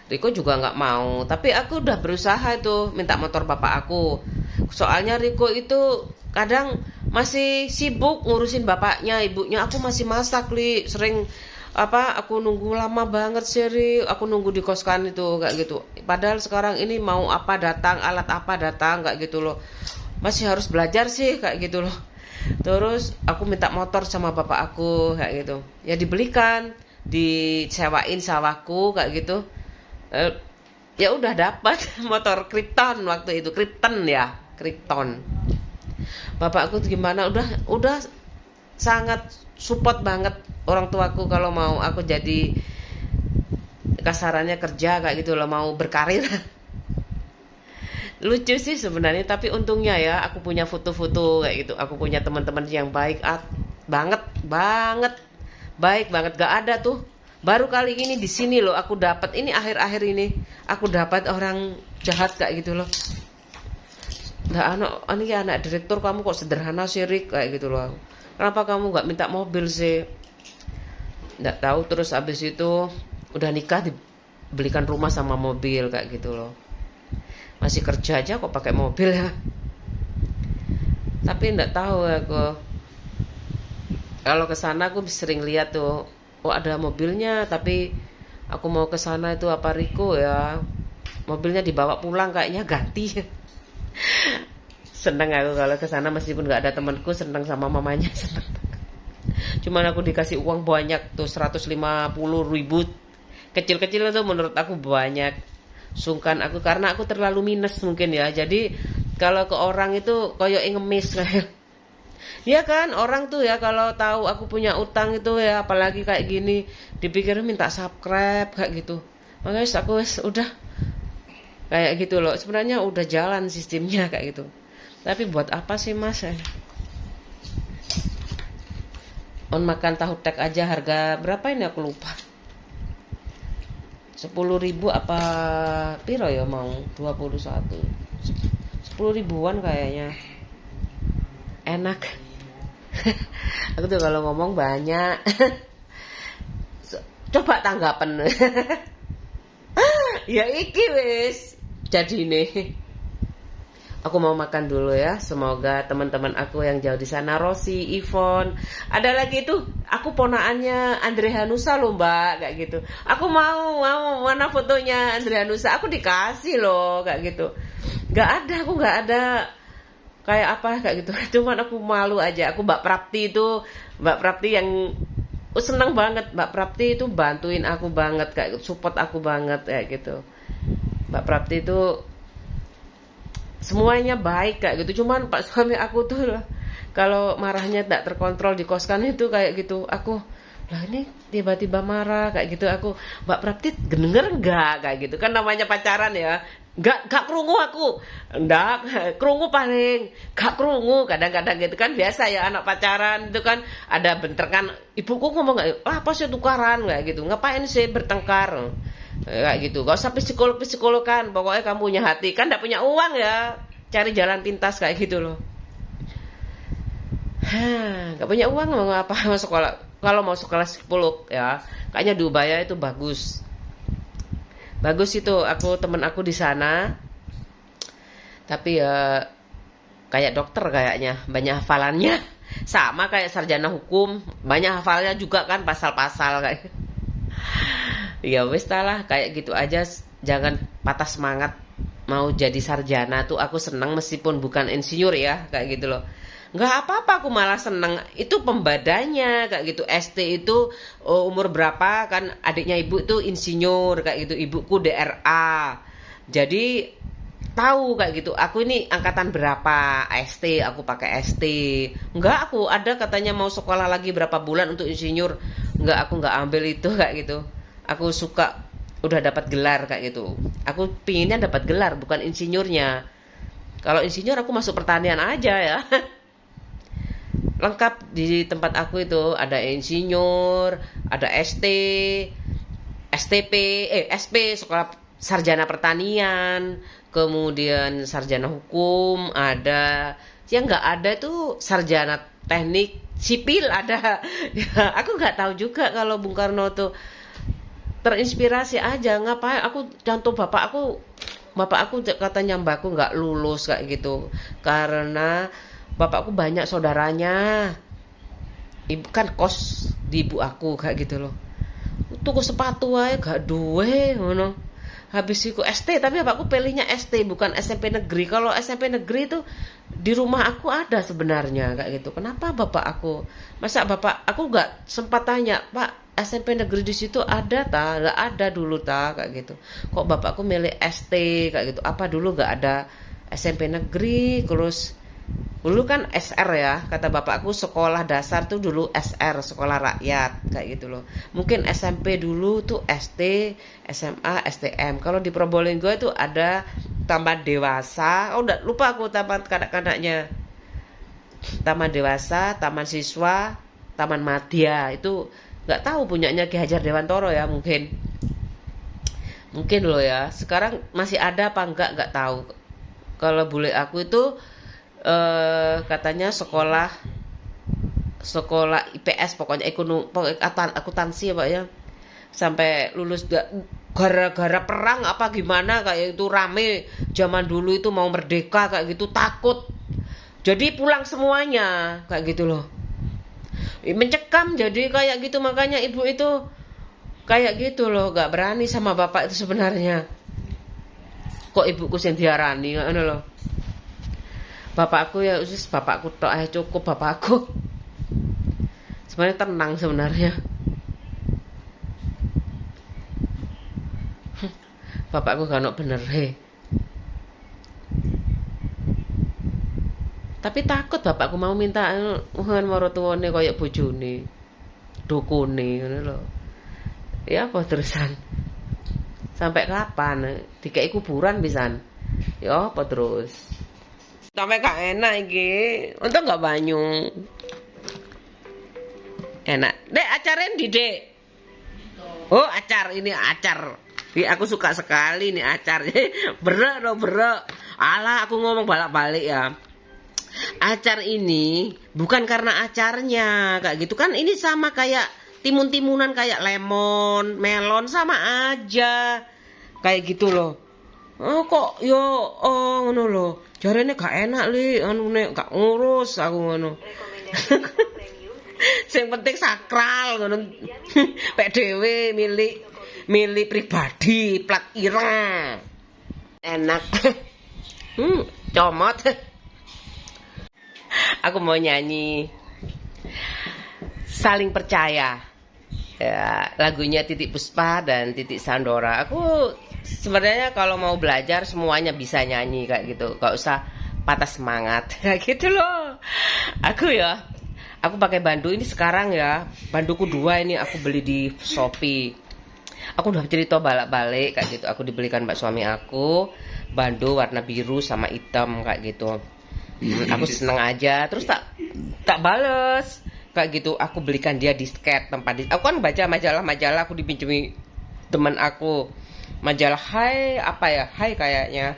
Riko juga nggak mau, tapi aku udah berusaha itu minta motor bapak aku. Soalnya Riko itu kadang masih sibuk ngurusin bapaknya, ibunya. Aku masih masak li, sering aku nunggu lama banget sih, aku nunggu di koskan itu kayak gitu. Padahal sekarang ini mau apa datang, alat apa datang kayak gitu loh. Masih harus belajar sih kayak gitu loh. Terus aku minta motor sama bapak aku kayak gitu. Ya dibelikan, disewain sawahku kayak gitu. Ya udah dapat motor Krypton waktu itu, Krypton ya, Krypton. Bapakku gimana, udah sangat support banget orang tuaku kalau mau aku jadi kasarannya kerja kayak gitu loh, mau berkarir. Lucu sih sebenarnya, tapi untungnya ya aku punya foto-foto kayak gitu. Aku punya teman-teman yang baik banget baik banget. Gak ada tuh, baru kali ini di sini loh aku dapat, ini akhir-akhir ini aku dapat orang jahat kayak gitu loh. Ini anak direktur, kamu kok sederhana sih Rik kayak gitu loh. Kenapa kamu gak minta mobil sih? Nggak tahu. Terus abis itu udah nikah dibelikan rumah sama mobil kayak gitu loh. Masih kerja aja kok pakai mobil ya. Tapi nggak tahu aku. Kalau ke sana aku sering lihat tuh, ada mobilnya, tapi aku mau ke sana itu apa Riko ya, mobilnya dibawa pulang kayaknya ganti. Seneng aku kalau ke sana, meskipun nggak ada temanku, seneng sama mamanya, seneng. Cuman aku dikasih uang banyak tuh, 150.000. Kecil-kecil itu menurut aku banyak. Sungkan aku karena aku terlalu minus mungkin ya. Jadi kalau ke orang itu koyo ngemis kayak. Ya kan, orang tuh ya kalau tahu aku punya utang itu ya, apalagi kayak gini, dipikir minta subscribe kayak gitu. Makanya aku udah kayak gitu loh. Sebenarnya udah jalan sistemnya kayak gitu. Tapi buat apa sih Mas? On makan tahu tek aja harga berapa ini aku lupa. 10.000 apa piro ya mau? 21. 10.000-an kayaknya. Enak. Aku tuh kalau ngomong banyak. Coba tanggapan. Ya iki wis. Jadi nih, aku mau makan dulu ya. Semoga teman-teman aku yang jauh di sana, Rosi, Ivon, ada lagi tuh, aku ponaannya Andre Hanusa loh Mbak, kayak gitu. Aku mau mana fotonya Andre Hanusa, aku dikasih loh, kayak gitu. Aku nggak ada kayak apa kayak gitu. Cuman aku malu aja. Aku Mbak Prapti yang seneng banget. Mbak Prapti itu bantuin aku banget, kayak support aku banget kayak gitu. Mbak Prapti itu semuanya baik kayak gitu. Cuman pak suami aku tuh lah, kalau marahnya tak terkontrol di koskan itu kayak gitu. Aku lah ini tiba-tiba marah kayak gitu. Aku, Mbak Prapti denger enggak kayak gitu. Kan namanya pacaran ya. Enggak krungu aku. Enggak, krungu paling. Enggak krungu kadang-kadang gitu kan, biasa ya anak pacaran itu kan ada bentrokan. Ibuku ngomong enggak, apa sih tukaran kayak gitu. Ngapain sih bertengkar? Kayak gitu, gak usah psikologan, pokoknya kamu punya hati, kan gak punya uang ya, cari jalan pintas kayak gitu loh. Gak punya uang mau apa, mau sekolah, kalau mau sekolah psikolog ya, kayaknya di Ubaya itu bagus itu. Aku temen aku di sana, tapi ya kayak dokter kayaknya, banyak hafalannya, sama kayak sarjana hukum, banyak hafalnya juga kan pasal-pasal kayak. Ya wis lah, kayak gitu aja. Jangan patah semangat mau jadi sarjana tuh. Aku seneng meskipun bukan insinyur ya, kayak gitu loh. Nggak apa-apa, aku malah seneng. Itu pembadanya kayak gitu. ST itu umur berapa kan, adiknya ibu tuh insinyur kayak gitu, ibuku DRA. Jadi tahu kayak gitu. Aku ini angkatan berapa ST, aku pakai ST. Enggak, aku ada katanya mau sekolah lagi berapa bulan untuk insinyur. Enggak, aku enggak ambil itu kayak gitu. Aku suka udah dapat gelar kayak gitu. Aku pinginnya dapat gelar, bukan insinyurnya. Kalau insinyur aku masuk pertanian aja ya. Lengkap di tempat aku itu, ada insinyur, ada ST, STP, SP, sekolah sarjana pertanian, kemudian sarjana hukum ada. Yang nggak ada tuh sarjana teknik sipil ada. Ya, aku nggak tahu juga kalau Bung Karno tuh terinspirasi aja. Ngapain aku contoh bapak aku katanya mbakku nggak lulus kayak gitu karena bapakku banyak saudaranya. Ibu kan kos di ibu aku kayak gitu loh, tuku sepatu aja gak duwe ngono. Habis itu ST, tapi bapakku pilihnya ST bukan SMP negeri. Kalau SMP negeri itu di rumah aku ada sebenarnya kayak gitu. Kenapa bapak aku? Masa bapak aku nggak sempat tanya, Pak, SMP negeri di situ ada ta? Nggak ada dulu ta kayak gitu. Kok bapakku milih ST kayak gitu? Apa dulu nggak ada SMP negeri? Terus dulu kan SR ya, kata bapakku sekolah dasar tuh dulu SR, sekolah rakyat kayak gitu loh. Mungkin SMP dulu tuh SD, SMA, STM. Kalau di Probolinggo itu ada taman dewasa. Oh, udah lupa aku taman kanak-kanaknya. Taman dewasa, taman siswa, taman madya. Itu nggak tahu punyanya Ki Hajar Dewantoro ya, mungkin loh ya. Sekarang masih ada apa nggak tahu. Kalau bule aku itu katanya sekolah IPS, pokoknya akuntansi ya Pak ya, sampai lulus gara-gara perang apa gimana kayak itu rame zaman dulu itu, mau merdeka kayak gitu, takut jadi pulang semuanya kayak gitu loh, mencekam jadi kayak gitu. Makanya ibu itu kayak gitu loh, gak berani sama bapak itu sebenarnya. Kok ibuku sing diarani ngono loh. Bapakku ya usus, bapakku tok aja cukup. Bapakku sebenarnya tenang sebenarnya. Bapakku gak ono bener tapi takut bapakku mau minta uhan marotuwane koyo bojone, dukune ngono lho. Ya apa terusan? Sampai kapan? Dikei kuburan pisan. Ya apa terus? Sampai gak enak iki. Untung gak banyu. Enak. Dek, acarin di Dek. Oh, acar. Ini acar. Aku suka sekali nih acar. Berek. Alah, aku ngomong balik-balik ya. Acar ini bukan karena acarnya kayak gitu kan, ini sama kayak timun-timunan, kayak lemon, melon, sama aja kayak gitu loh. Oh kok yo ngono lho. Jarene gak enak li anu nek gak ngurus aku ngono. Sing penting sakral ngono. Pek dhewe milik pribadi, plat ireng. Enak. Comot. Aku mau nyanyi Saling Percaya. Ya, lagunya Titik Puspa dan Titik Sandora. Aku sebenarnya kalau mau belajar semuanya bisa nyanyi kayak gitu. Gak usah patah semangat kayak gitu loh. Aku pakai bandu ini sekarang ya. Banduku 2 ini aku beli di Shopee. Aku udah cerita balik-balik kayak gitu. Aku dibelikan mbak suami aku bandu warna biru sama hitam kayak gitu. Aku seneng aja. Terus tak bales kayak gitu. Aku belikan dia disket tempat aku kan baca majalah aku dipinjemi teman aku. Majalah Hai kayaknya.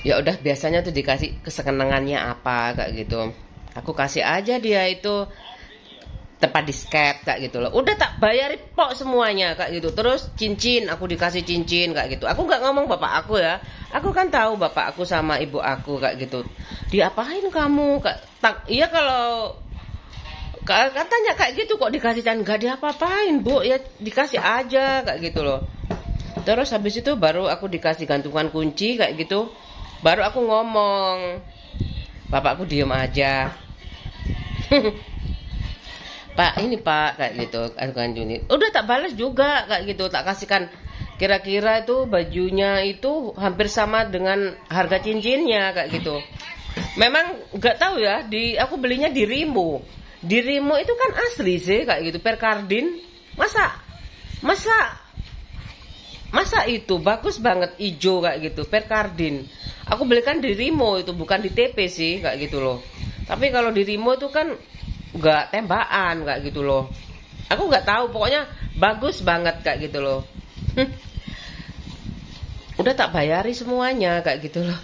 Ya udah biasanya tuh dikasih kesenangannya apa kayak gitu. Aku kasih aja dia itu tempat disket kayak gitu loh. Udah tak bayari pok semuanya kayak gitu. Terus cincin aku dikasih cincin kayak gitu. Aku nggak ngomong bapak aku ya. Aku kan tahu bapak aku sama ibu aku kayak gitu. Diapain kamu? Iya kalau katanya kayak gitu kok dikasih dan nggak diapa-apain bu, ya dikasih aja kayak gitu loh. Terus habis itu baru aku dikasih gantungan kunci kayak gitu, baru aku ngomong, bapakku diem aja. Pak ini pak kayak gitu, gantungan kunci udah tak balas juga kayak gitu, tak kasihkan kira-kira itu bajunya itu hampir sama dengan harga cincinnya kayak gitu. Memang nggak tahu ya, aku belinya di Rimo. Di Rimo itu kan asli sih kayak gitu, perkardin. Masa itu bagus banget ijo kayak gitu, perkardin. Aku belikan di Rimo itu, bukan di TP sih kayak gitu loh. Tapi kalau di Rimo itu kan nggak tembakan kayak gitu loh. Aku nggak tahu, pokoknya bagus banget kayak gitu loh. Udah tak bayari semuanya kayak gitu loh.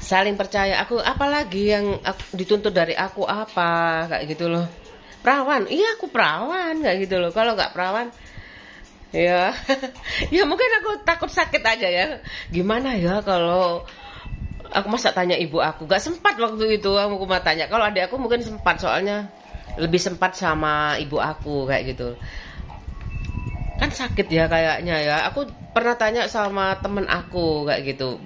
Saling percaya. Aku apalagi yang dituntut dari aku apa kayak gitu loh. Perawan, iya aku perawan kayak gitu loh. Kalau nggak perawan, ya, ya mungkin aku takut sakit aja ya. Gimana ya kalau aku masa tanya ibu aku, nggak sempat waktu itu aku mau tanya. Kalau adik aku mungkin sempat, soalnya lebih sempat sama ibu aku kayak gitu. Kan sakit ya kayaknya ya. Aku pernah tanya sama temen aku kayak gitu,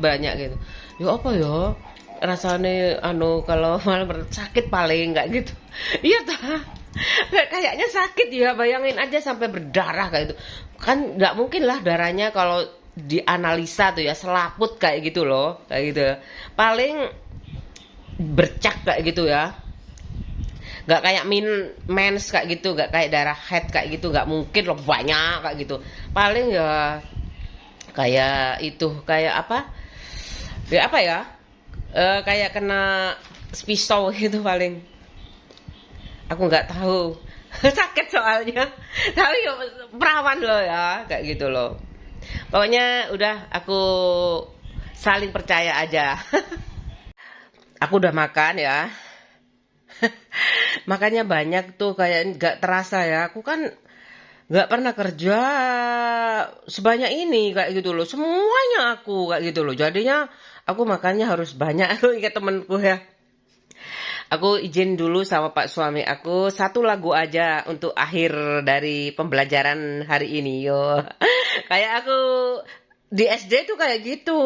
banyak gitu. Ya apa ya rasanya kalau malam sakit paling nggak gitu. Iya tah. Kayaknya sakit ya, bayangin aja sampai berdarah kayak gitu. Kan nggak mungkin lah darahnya kalau dianalisa tuh ya selaput kayak gitu loh, kayak gitu. Paling bercak kayak gitu ya. Nggak kayak mens kayak gitu, nggak kayak darah head kayak gitu, nggak mungkin loh banyak kayak gitu. Paling ya kayak itu, kayak apa? Ya apa ya? Kayak kena pisau gitu paling. Aku nggak tahu. Sakit soalnya. Tapi perawan loh ya, kayak gitu loh. Pokoknya udah aku saling percaya aja. Aku udah makan ya. Makanya banyak tuh kayak nggak terasa ya. Aku kan nggak pernah kerja sebanyak ini kayak gitu loh. Semuanya aku kayak gitu loh. Jadinya aku makannya harus banyak. Aku ingat temenku ya. Aku izin dulu sama Pak suami aku 1 lagu aja untuk akhir dari pembelajaran hari ini yo. Kayak aku di SD tuh kayak gitu.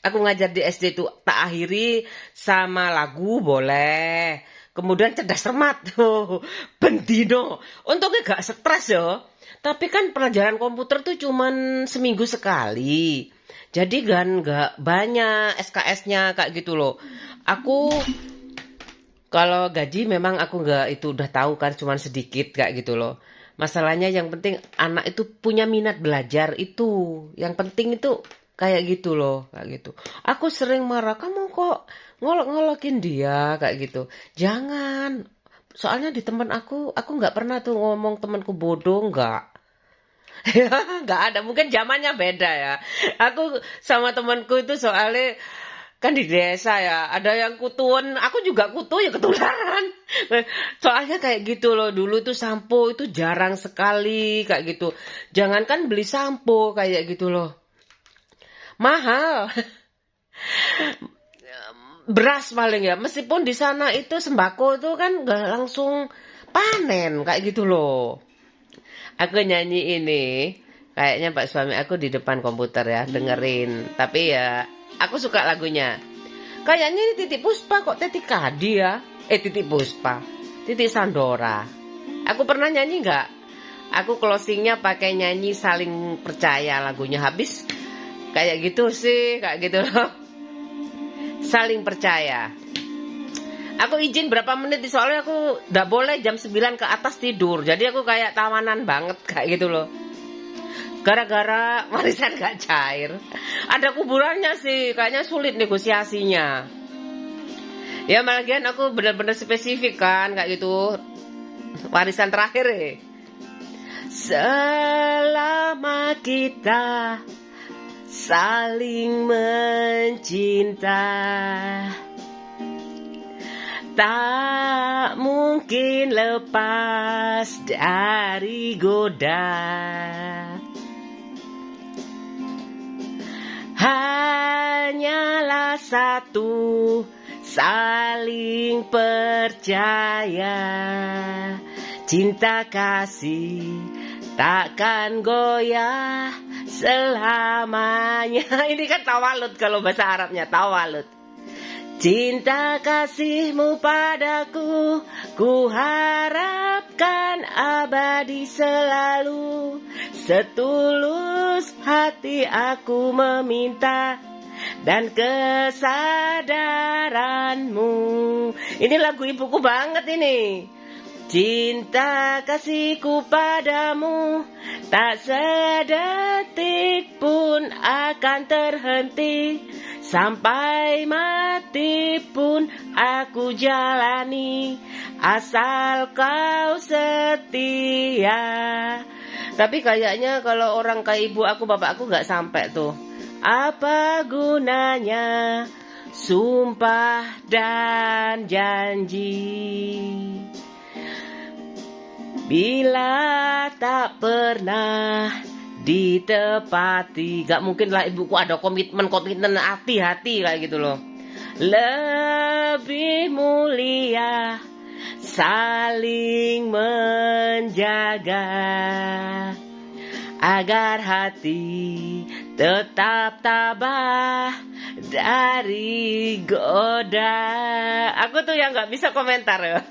Aku ngajar di SD tuh tak akhiri sama lagu boleh. Kemudian cerdas cermat tuh, bendino. Untungnya gak stres yo. Tapi kan pelajaran komputer tuh cuman seminggu sekali. Jadi kan gak banyak SKS-nya kayak gitu loh. Aku kalau gaji memang aku nggak itu udah tahu kan, cuman sedikit kayak gitu loh. Masalahnya yang penting anak itu punya minat belajar itu. Yang penting itu kayak gitu loh, kayak gitu. Aku sering marah, kamu kok ngolok-ngolokin dia kayak gitu. Jangan. Soalnya di teman aku nggak pernah tuh ngomong temanku bodoh, nggak. Ya, nggak ada. Mungkin zamannya beda ya. Aku sama temanku itu soalnya Kan di desa ya, ada yang kutuan, aku juga kutu ya ketularan. Soalnya kayak gitu loh, dulu tuh sampo itu jarang sekali kayak gitu. Jangankan beli sampo kayak gitu loh. Mahal. Beras paling ya, meskipun di sana itu sembako itu kan nggak langsung panen kayak gitu loh. Aku nyanyi ini, kayaknya Pak suami aku di depan komputer ya, dengerin. Tapi ya, aku suka lagunya. Kayaknya ini Titik Puspa kok Titi Kadi ya? Titik Puspa, Titik Sandora. Aku pernah nyanyi nggak? Aku closingnya pakai nyanyi Saling Percaya, lagunya habis. Kayak gitu sih, kayak gitu loh. Saling Percaya. Aku izin berapa menit soalnya aku udah boleh jam 9 ke atas tidur. Jadi aku kayak tawanan banget kayak gitu loh. Gara-gara warisan gak cair. Ada kuburannya sih, kayaknya sulit negosiasinya. Ya malahan aku benar-benar spesifik kan kayak gitu. Warisan terakhir ya. Selama kita saling mencinta, tak mungkin lepas dari goda. Hanyalah satu, saling percaya. Cinta kasih takkan goyah selamanya. Ini kan tawalud kalau bahasa Arabnya, tawalud. Cinta kasihmu padaku, ku harapkan abadi selalu. Setulus hati aku meminta dan kesadaranmu. Ini lagu ibuku banget ini. Cinta kasihku padamu tak sedetik pun akan terhenti. Sampai mati pun aku jalani, asal kau setia. Tapi kayaknya kalau orang kayak ibu aku, bapak aku gak sampai tuh. Apa gunanya sumpah dan janji bila tak pernah ditepati? Gak mungkin lah ibuku ada komitmen hati-hati kayak gitu loh. Lebih mulia saling menjaga agar hati tetap tabah dari goda. Aku tuh yang gak bisa komentar ya.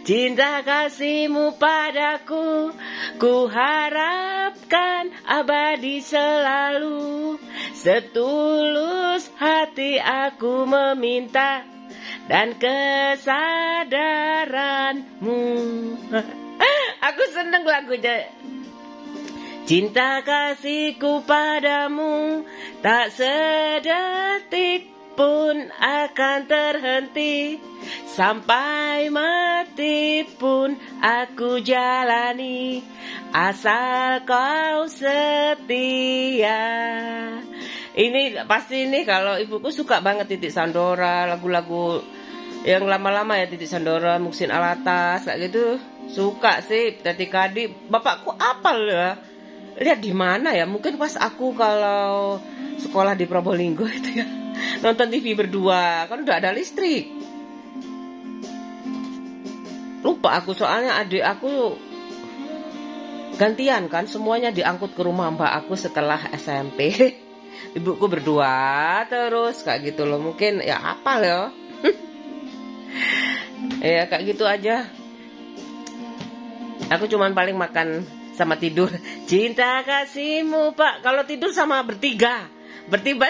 Cinta kasihmu padaku, ku harapkan abadi selalu. Setulus hati aku meminta dan kesadaranmu. Aku seneng lagunya. Cinta kasihku padamu tak sedetik pun akan terhenti. Sampai mati pun aku jalani, asal kau setia. Ini pasti nih kalau ibuku suka banget Titik Sandora, lagu-lagu yang lama-lama ya, Titik Sandora, Muksin Alatas kayak gitu. Suka sih Titi Kadi. Bapakku apal ya. Lihat di mana ya? Mungkin pas aku kalau sekolah di Probolinggo itu ya. Nonton TV berdua, kan udah ada listrik. Lupa aku soalnya adik aku gantian kan, semuanya diangkut ke rumah mbak aku setelah SMP. Ibuku berdua terus kayak gitu loh. Mungkin ya apal ya. Ya kayak gitu aja. Aku cuman paling makan sama tidur. Cinta kasihmu pak. Kalau tidur sama bertiga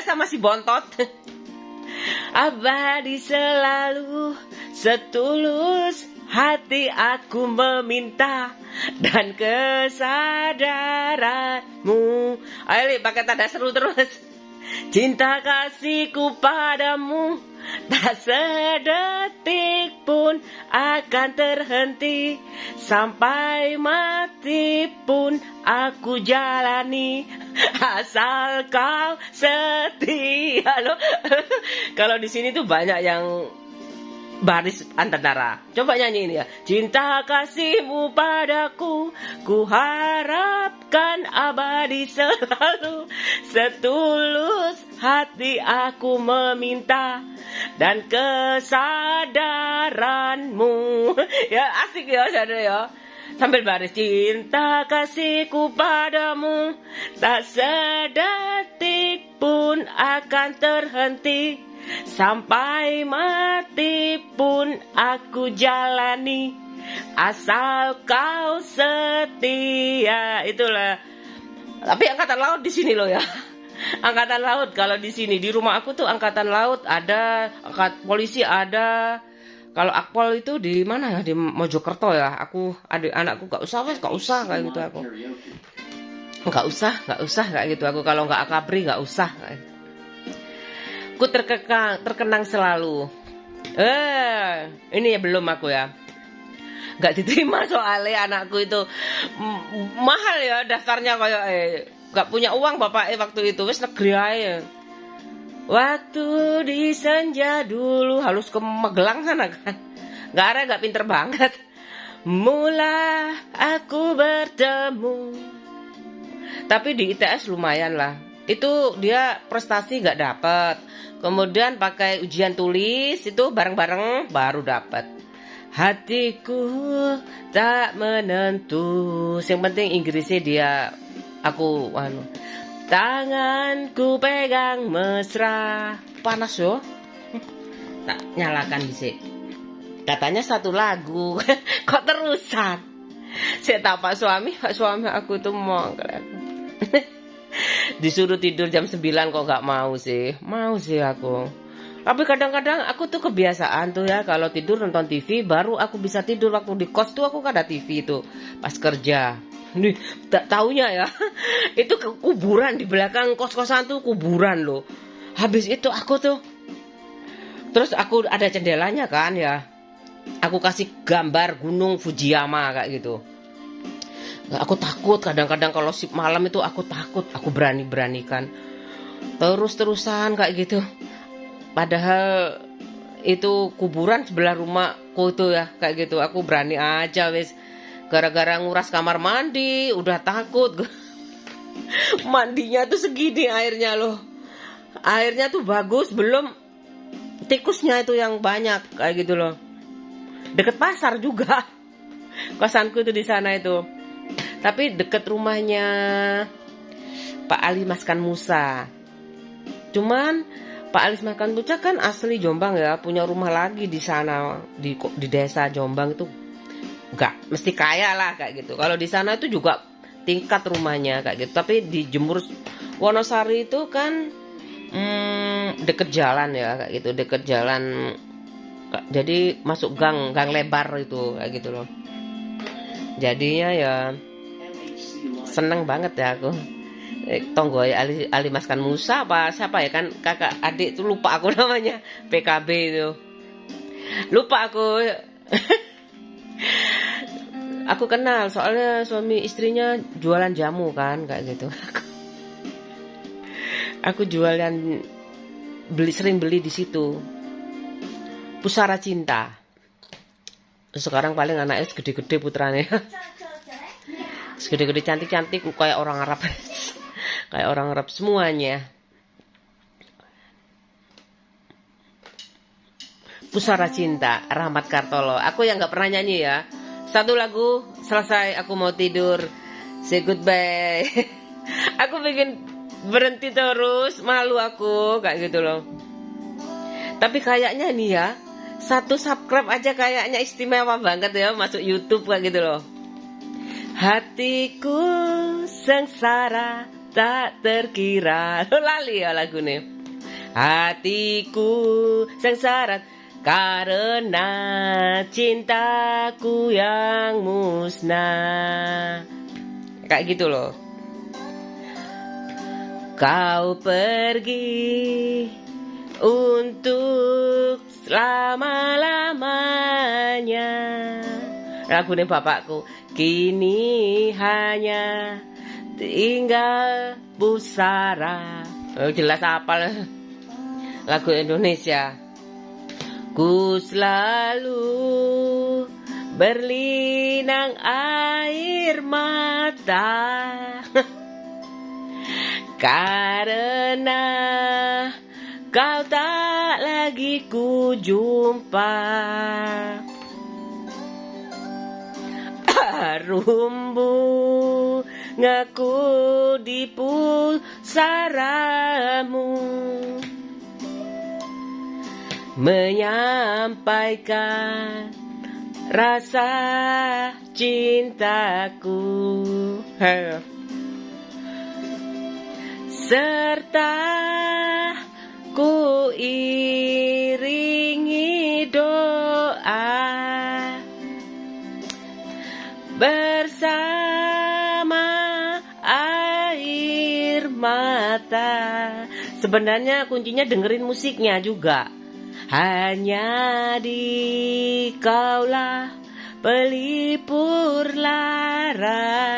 sama si bontot. Abadi selalu, setulus hati aku meminta dan kesadaranmu. Ayo Li, pakai tanda seru terus. Cinta kasihku padamu tak sedetik pun akan terhenti, sampai mati pun aku jalani, asal kau setia. Loh. Kalau di sini tuh banyak yang baris antara. Coba nyanyi ini ya. Cinta kasihmu padaku, ku harapkan abadi selalu. Setulus hati aku meminta, dan kesadaranmu. Ya asik ya saudara ya. Sambil baris. Cinta kasihku padamu tak sedetik pun akan terhenti, sampai mati pun aku jalani, asal kau setia. Itulah. Tapi angkatan laut di sini loh ya. Angkatan laut kalau di sini, di rumah aku tuh angkatan laut ada, polisi ada. Kalau akpol itu di mana ya? Di Mojokerto ya. Anakku gak usah kayak gitu aku. Gak usah kayak gitu aku. Kalau nggak akabri gak usah. Aku terkenang selalu. Ini ya belum aku ya. Gak diterima soalnya anakku itu mahal ya daftarnya, kayak gak punya uang bapak waktu itu, wis negeri aja. Waktu di senja dulu, halus ke Magelang sana kan. Gak pinter banget. Mula aku bertemu. Tapi di ITS lumayan lah. Itu dia prestasi gak dapet. Kemudian pakai ujian tulis itu bareng-bareng baru dapat. Hatiku tak menentu. Yang penting Inggrisnya dia aku tanganku pegang mesra. Panas yo. Tak nyalakan disik. Katanya satu lagu. Kok terusan? Saya tahu Pak suami aku tuh mau disuruh tidur jam 9 kok gak mau sih. Mau sih aku. Tapi kadang-kadang aku tuh kebiasaan tuh ya, kalau tidur nonton TV baru aku bisa tidur. Waktu di kos tuh aku kan ada TV tuh pas kerja. Nih, tak taunya ya. Itu kuburan di belakang kos-kosan tuh kuburan loh. Habis itu aku tuh terus aku ada jendelanya kan ya. Aku kasih gambar gunung Fujiyama kayak gitu. Aku takut kadang-kadang kalau sip malam itu aku takut, aku berani-beranikan. Terus-terusan kayak gitu. Padahal itu kuburan sebelah rumahku itu ya, kayak gitu. Aku berani aja wis. Gara-gara nguras kamar mandi, udah takut. Mandinya tuh segini airnya loh. Airnya tuh bagus, belum tikusnya itu yang banyak kayak gitu loh. Deket pasar juga. Kosanku itu di sana itu. Tapi deket rumahnya Pak Ali Maskan Musa. Cuman Pak Ali Maskan Musa kan asli Jombang ya, punya rumah lagi di sana di desa Jombang itu. Enggak mesti kaya lah kayak gitu. Kalau di sana itu juga tingkat rumahnya kayak gitu. Tapi di Jemur Wonosari itu kan deket jalan ya kayak gitu, deket jalan. Jadi masuk gang lebar itu kayak gitu loh. Jadinya ya seneng banget ya aku. Tonggo Ali Maskan Musa apa siapa ya kan, kakak adik itu lupa aku namanya, PKB itu. Lupa aku. Aku kenal soalnya suami istrinya jualan jamu kan kayak gitu. Aku jualan sering beli di situ. Pusara Cinta. Sekarang paling anaknya segede-gede putranya. Segede-gede cantik-cantik kayak orang Arab. Kayak orang Arab semuanya. Pusara Cinta, Rahmat Kartolo. Aku yang gak pernah nyanyi ya. Satu lagu selesai aku mau tidur. Say goodbye. Aku bikin berhenti terus, malu aku kayak gitu loh. Tapi kayaknya nih ya, 1 subscribe aja kayaknya istimewa banget ya masuk YouTube kayak gitu loh. Hatiku sengsara tak terkira. Lali ya lagu nih. Hatiku sengsara karena cintaku yang musnah. Kayak gitu loh. kau pergi untuk selama-lamanya. Lagune bapakku, kini hanya tinggal pusara. Oh, jelas apal lagu Indonesia. Ku selalu berlinang air mata karena kau tak lagi ku jumpa. Harum bungaku di pusaramu menyampaikan rasa cintaku, serta ku iringi doa bersama air mata. Sebenarnya kuncinya dengerin musiknya juga. Hanya di kaulah pelipur lara.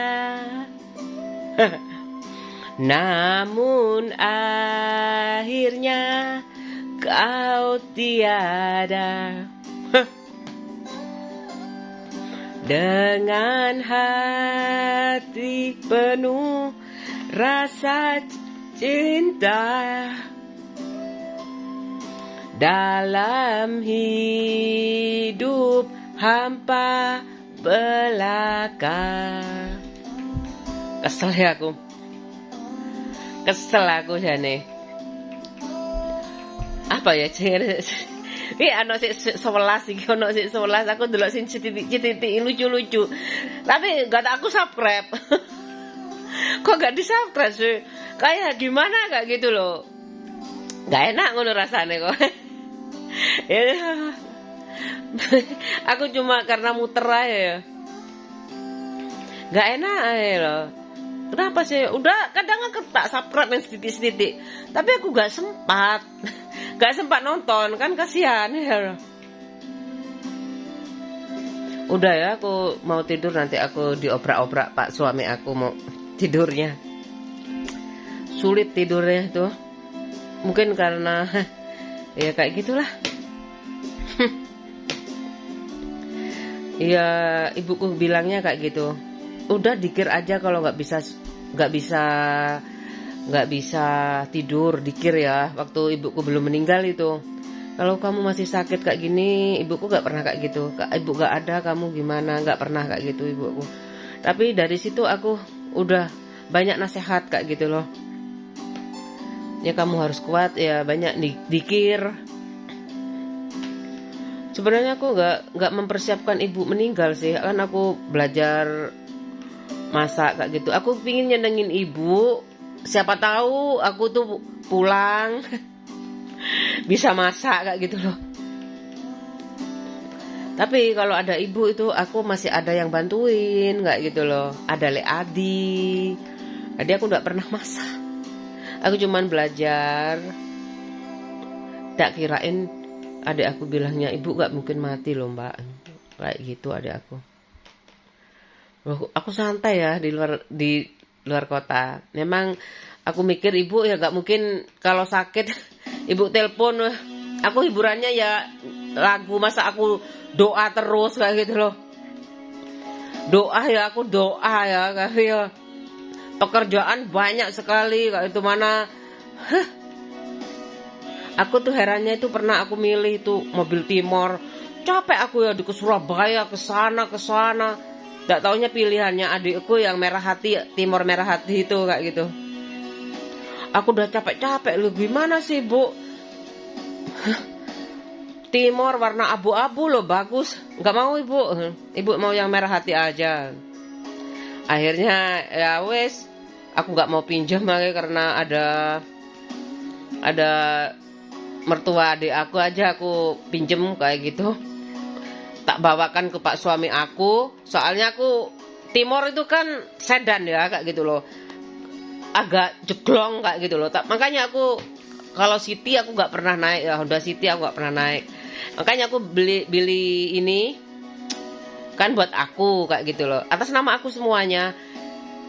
Namun akhirnya kau tiada. Dengan hati penuh rasa cinta dalam hidup hampa belaka. Kesel ya aku. Kesel aku jane. Apa ya ini ana sik 11 iki ana sik 11 aku ndelok sing titik-titik lucu-lucu. Tapi enggak aku subscribe. Kok enggak di-subscribe sih? Kayak gimana kayak gitu loh. Enggak enak ngono rasane kok. Ya. Aku cuma karena muter aja ya. Enggak enak aja loh. Kenapa sih? Udah kadang aku tak subscribe yang sedikit-sedikit. Tapi aku gak sempat. Gak sempat nonton. Kan kasihan ya. Udah ya aku mau tidur. Nanti aku diobrak-obrak Pak suami aku mau tidurnya. Sulit tidurnya tuh. Mungkin karena ya kayak gitulah. Ya ibuku bilangnya kayak gitu. Udah dikir aja kalau nggak bisa tidur dikir ya. Waktu ibuku belum meninggal itu, kalau kamu masih sakit kayak gini, ibuku nggak pernah kayak gitu. Ibu nggak ada, kamu gimana? Nggak pernah kayak gitu ibuku. Tapi dari situ aku udah banyak nasihat kayak gitu loh. Ya kamu harus kuat ya, banyak dikir. Sebenarnya aku nggak mempersiapkan ibu meninggal sih, kan aku belajar masak kayak gitu. Aku pingin nyenengin ibu. Siapa tahu aku tuh pulang bisa masak kayak gitu loh. Tapi kalau ada ibu itu aku masih ada yang bantuin kayak gitu loh. Ada Le Adi. Jadi aku nggak pernah masak. Aku cuman belajar. Tak kirain adik aku bilangnya ibu nggak mungkin mati loh mbak. Kayak gitu adik aku. Loh, aku santai ya di luar kota. Memang aku mikir ibu ya gak mungkin kalau sakit ibu telepon. Aku hiburannya ya lagu, masa aku doa terus kayak gitu loh. Doa ya, aku doa ya kayak ya. Pekerjaan banyak sekali kayak itu mana. Aku tuh herannya itu pernah aku milih itu mobil Timor. Capek aku ya di ke Surabaya ke sana. Nggak taunya pilihannya adikku yang merah hati, Timor merah hati itu kayak gitu. Aku udah capek-capek lu gimana sih bu? Timor warna abu-abu loh bagus. Nggak mau ibu, ibu mau yang merah hati aja. Akhirnya ya wes, aku nggak mau pinjam lagi karena ada mertua adik aku aja aku pinjem kayak gitu. Tak bawakan ke pak suami aku. Soalnya aku Timor itu kan sedan ya kayak gitu loh. agak jeglong kayak gitu loh. Makanya aku kalau City aku nggak pernah naik ya, Honda City aku nggak pernah naik. Makanya aku beli ini kan buat aku kayak gitu loh. Atas nama aku semuanya.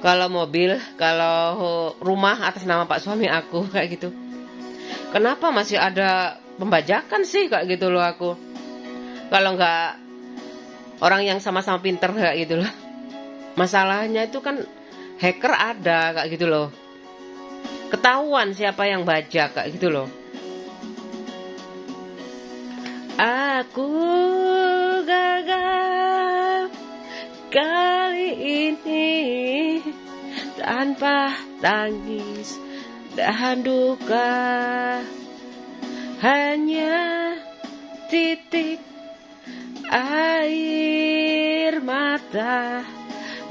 Kalau mobil, kalau rumah atas nama Pak suami aku kayak gitu. Kenapa masih ada pembajakan sih kayak gitu loh aku? Kalau nggak orang yang sama-sama pinter kayak gitu loh. Masalahnya itu kan hacker ada kayak gitu loh. Ketahuan siapa yang bajak kayak gitu loh. Aku gagal kali ini tanpa tangis dan duka, hanya titik air mata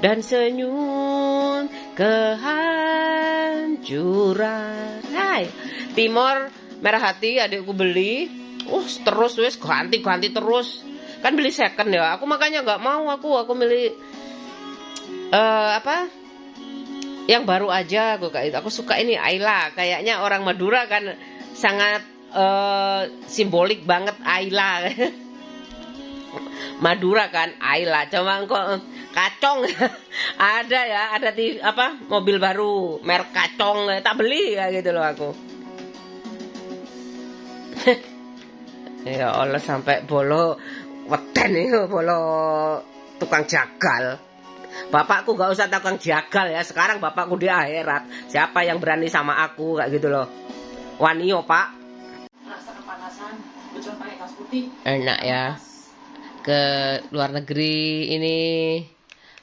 dan senyum kehancuran. Hai, Timor Merah Hati adikku beli. Terus wes ganti terus. Kan beli second ya. Aku makanya nggak mau aku milih yang baru aja aku kayak itu. Aku suka ini Ayla. Kayaknya orang Madura kan sangat simbolik banget Ayla. Madura kan Ayla, cuma kok kacong ada di mobil baru merek kacong, tak beli ya gitu loh aku. Ya Allah sampai bolo weten itu bolo tukang jagal. Bapakku gak usah tukang jagal ya, sekarang bapakku di akhirat. Siapa yang berani sama aku kayak gitu loh. Wanio Pak. Rasa kepanasan, betul pakai kaos putih. Enak ya. Ke luar negeri ini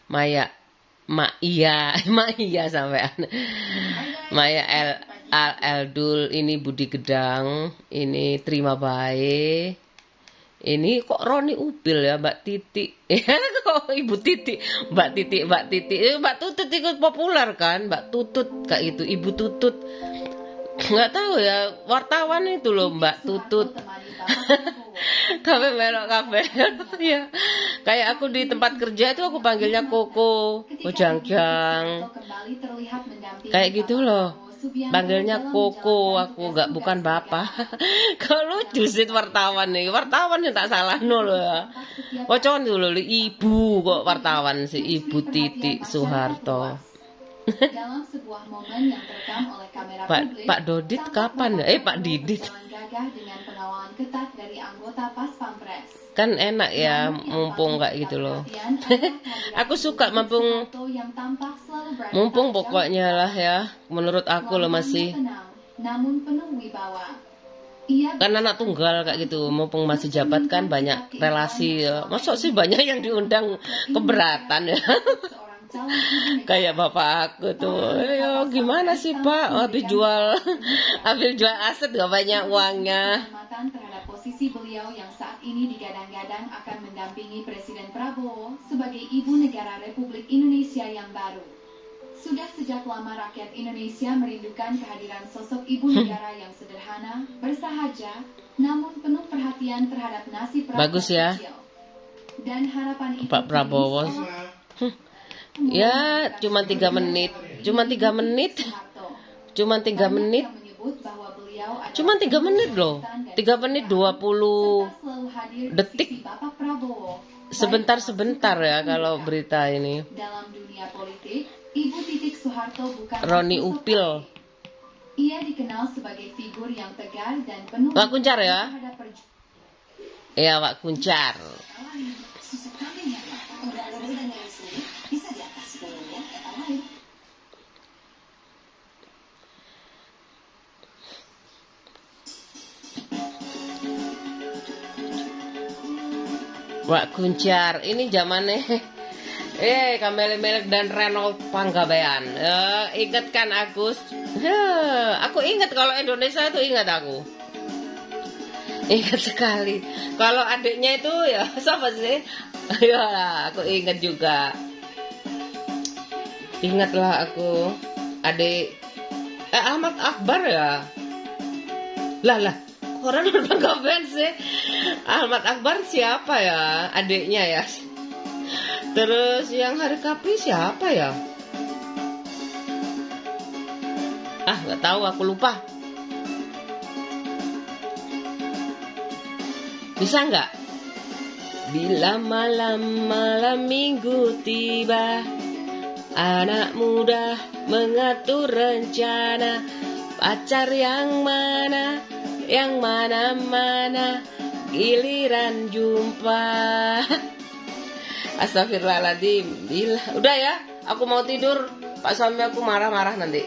Maya sampean. Maya Eldul ini Budi Gedang, ini Terima Baik. Ini kok Roni Upil ya, Mbak Titi. Kok Ibu Titi, Mbak Titi. Mbak Tutut ikut populer kan, Mbak Tutut kayak gitu, Ibu Tutut. Nggak tahu ya, wartawan itu loh Mbak Tutut. Kafe melok kafe. Ya. Kayak aku di tempat kerja itu aku panggilnya Koko, Jangjang. Kayak gitu loh. Panggilnya Koko, aku bukan Bapak. Kalau lucu sih wartawan nih. Wartawan yang tak salah loh ya. Wacan dulu Ibu kok wartawan si Ibu Titi Soeharto. Dalam sebuah momen yang terekam oleh kamera publik, Pak Dodit kapan ya? Pak Didit. Gagah dengan pengawalan ketat dari anggota Pas Pampres. Kan enak ya mumpung kayak gitu loh. Aku suka mumpung pokoknya lah ya. Menurut aku loh masih. Namun penuh wibawa. Kan anak tunggal kayak gitu, mumpung masih jabat kan banyak relasi ya. Masuk sih banyak yang diundang keberatan ya. Kayak bapak aku tuh, gimana sih Pak? Habis jual aset gak banyak uangnya. Terhadap posisi beliau yang saat ini digadang-gadang akan mendampingi Presiden Prabowo sebagai ibu negara Republik Indonesia yang baru. Sudah sejak lama rakyat Indonesia merindukan kehadiran sosok ibu negara yang sederhana, bersahaja, namun penuh perhatian terhadap nasib rakyat bagus ya. kecil. Dan harapan itu Pak Prabowo. Ya, cuma 3 menit. Cuma 3 menit loh. 3 menit 20 detik. Sebentar ya kalau berita ini. Dalam dunia politik, Ibu Titik Soeharto bukan Roni Upil. Ia dikenal sebagai figur yang tegar dan penuh Pak Kuncar ya? terhadap Iya, Pak Kuncar. Pak Kuncar, ini zamannya Kamele-Melek dan Renold Panggabean. Ingat kan Agus? Aku ingat kalau Indonesia itu ingat aku. Ingat sekali. Kalau adiknya itu ya siapa sih? Ya aku ingat juga. Ingatlah aku. Adik Ahmad Akbar ya. Lah. Orang Panggabean sih. Ahmad Akbar siapa ya? Adiknya ya. Terus yang Hari Kapri siapa ya? nggak tahu, aku lupa. Bisa nggak? Bila malam minggu tiba, anak muda mengatur rencana, pacar yang mana, giliran jumpa. Astagfirullahaladzim. Udah ya, aku mau tidur. Pak suami aku marah-marah nanti.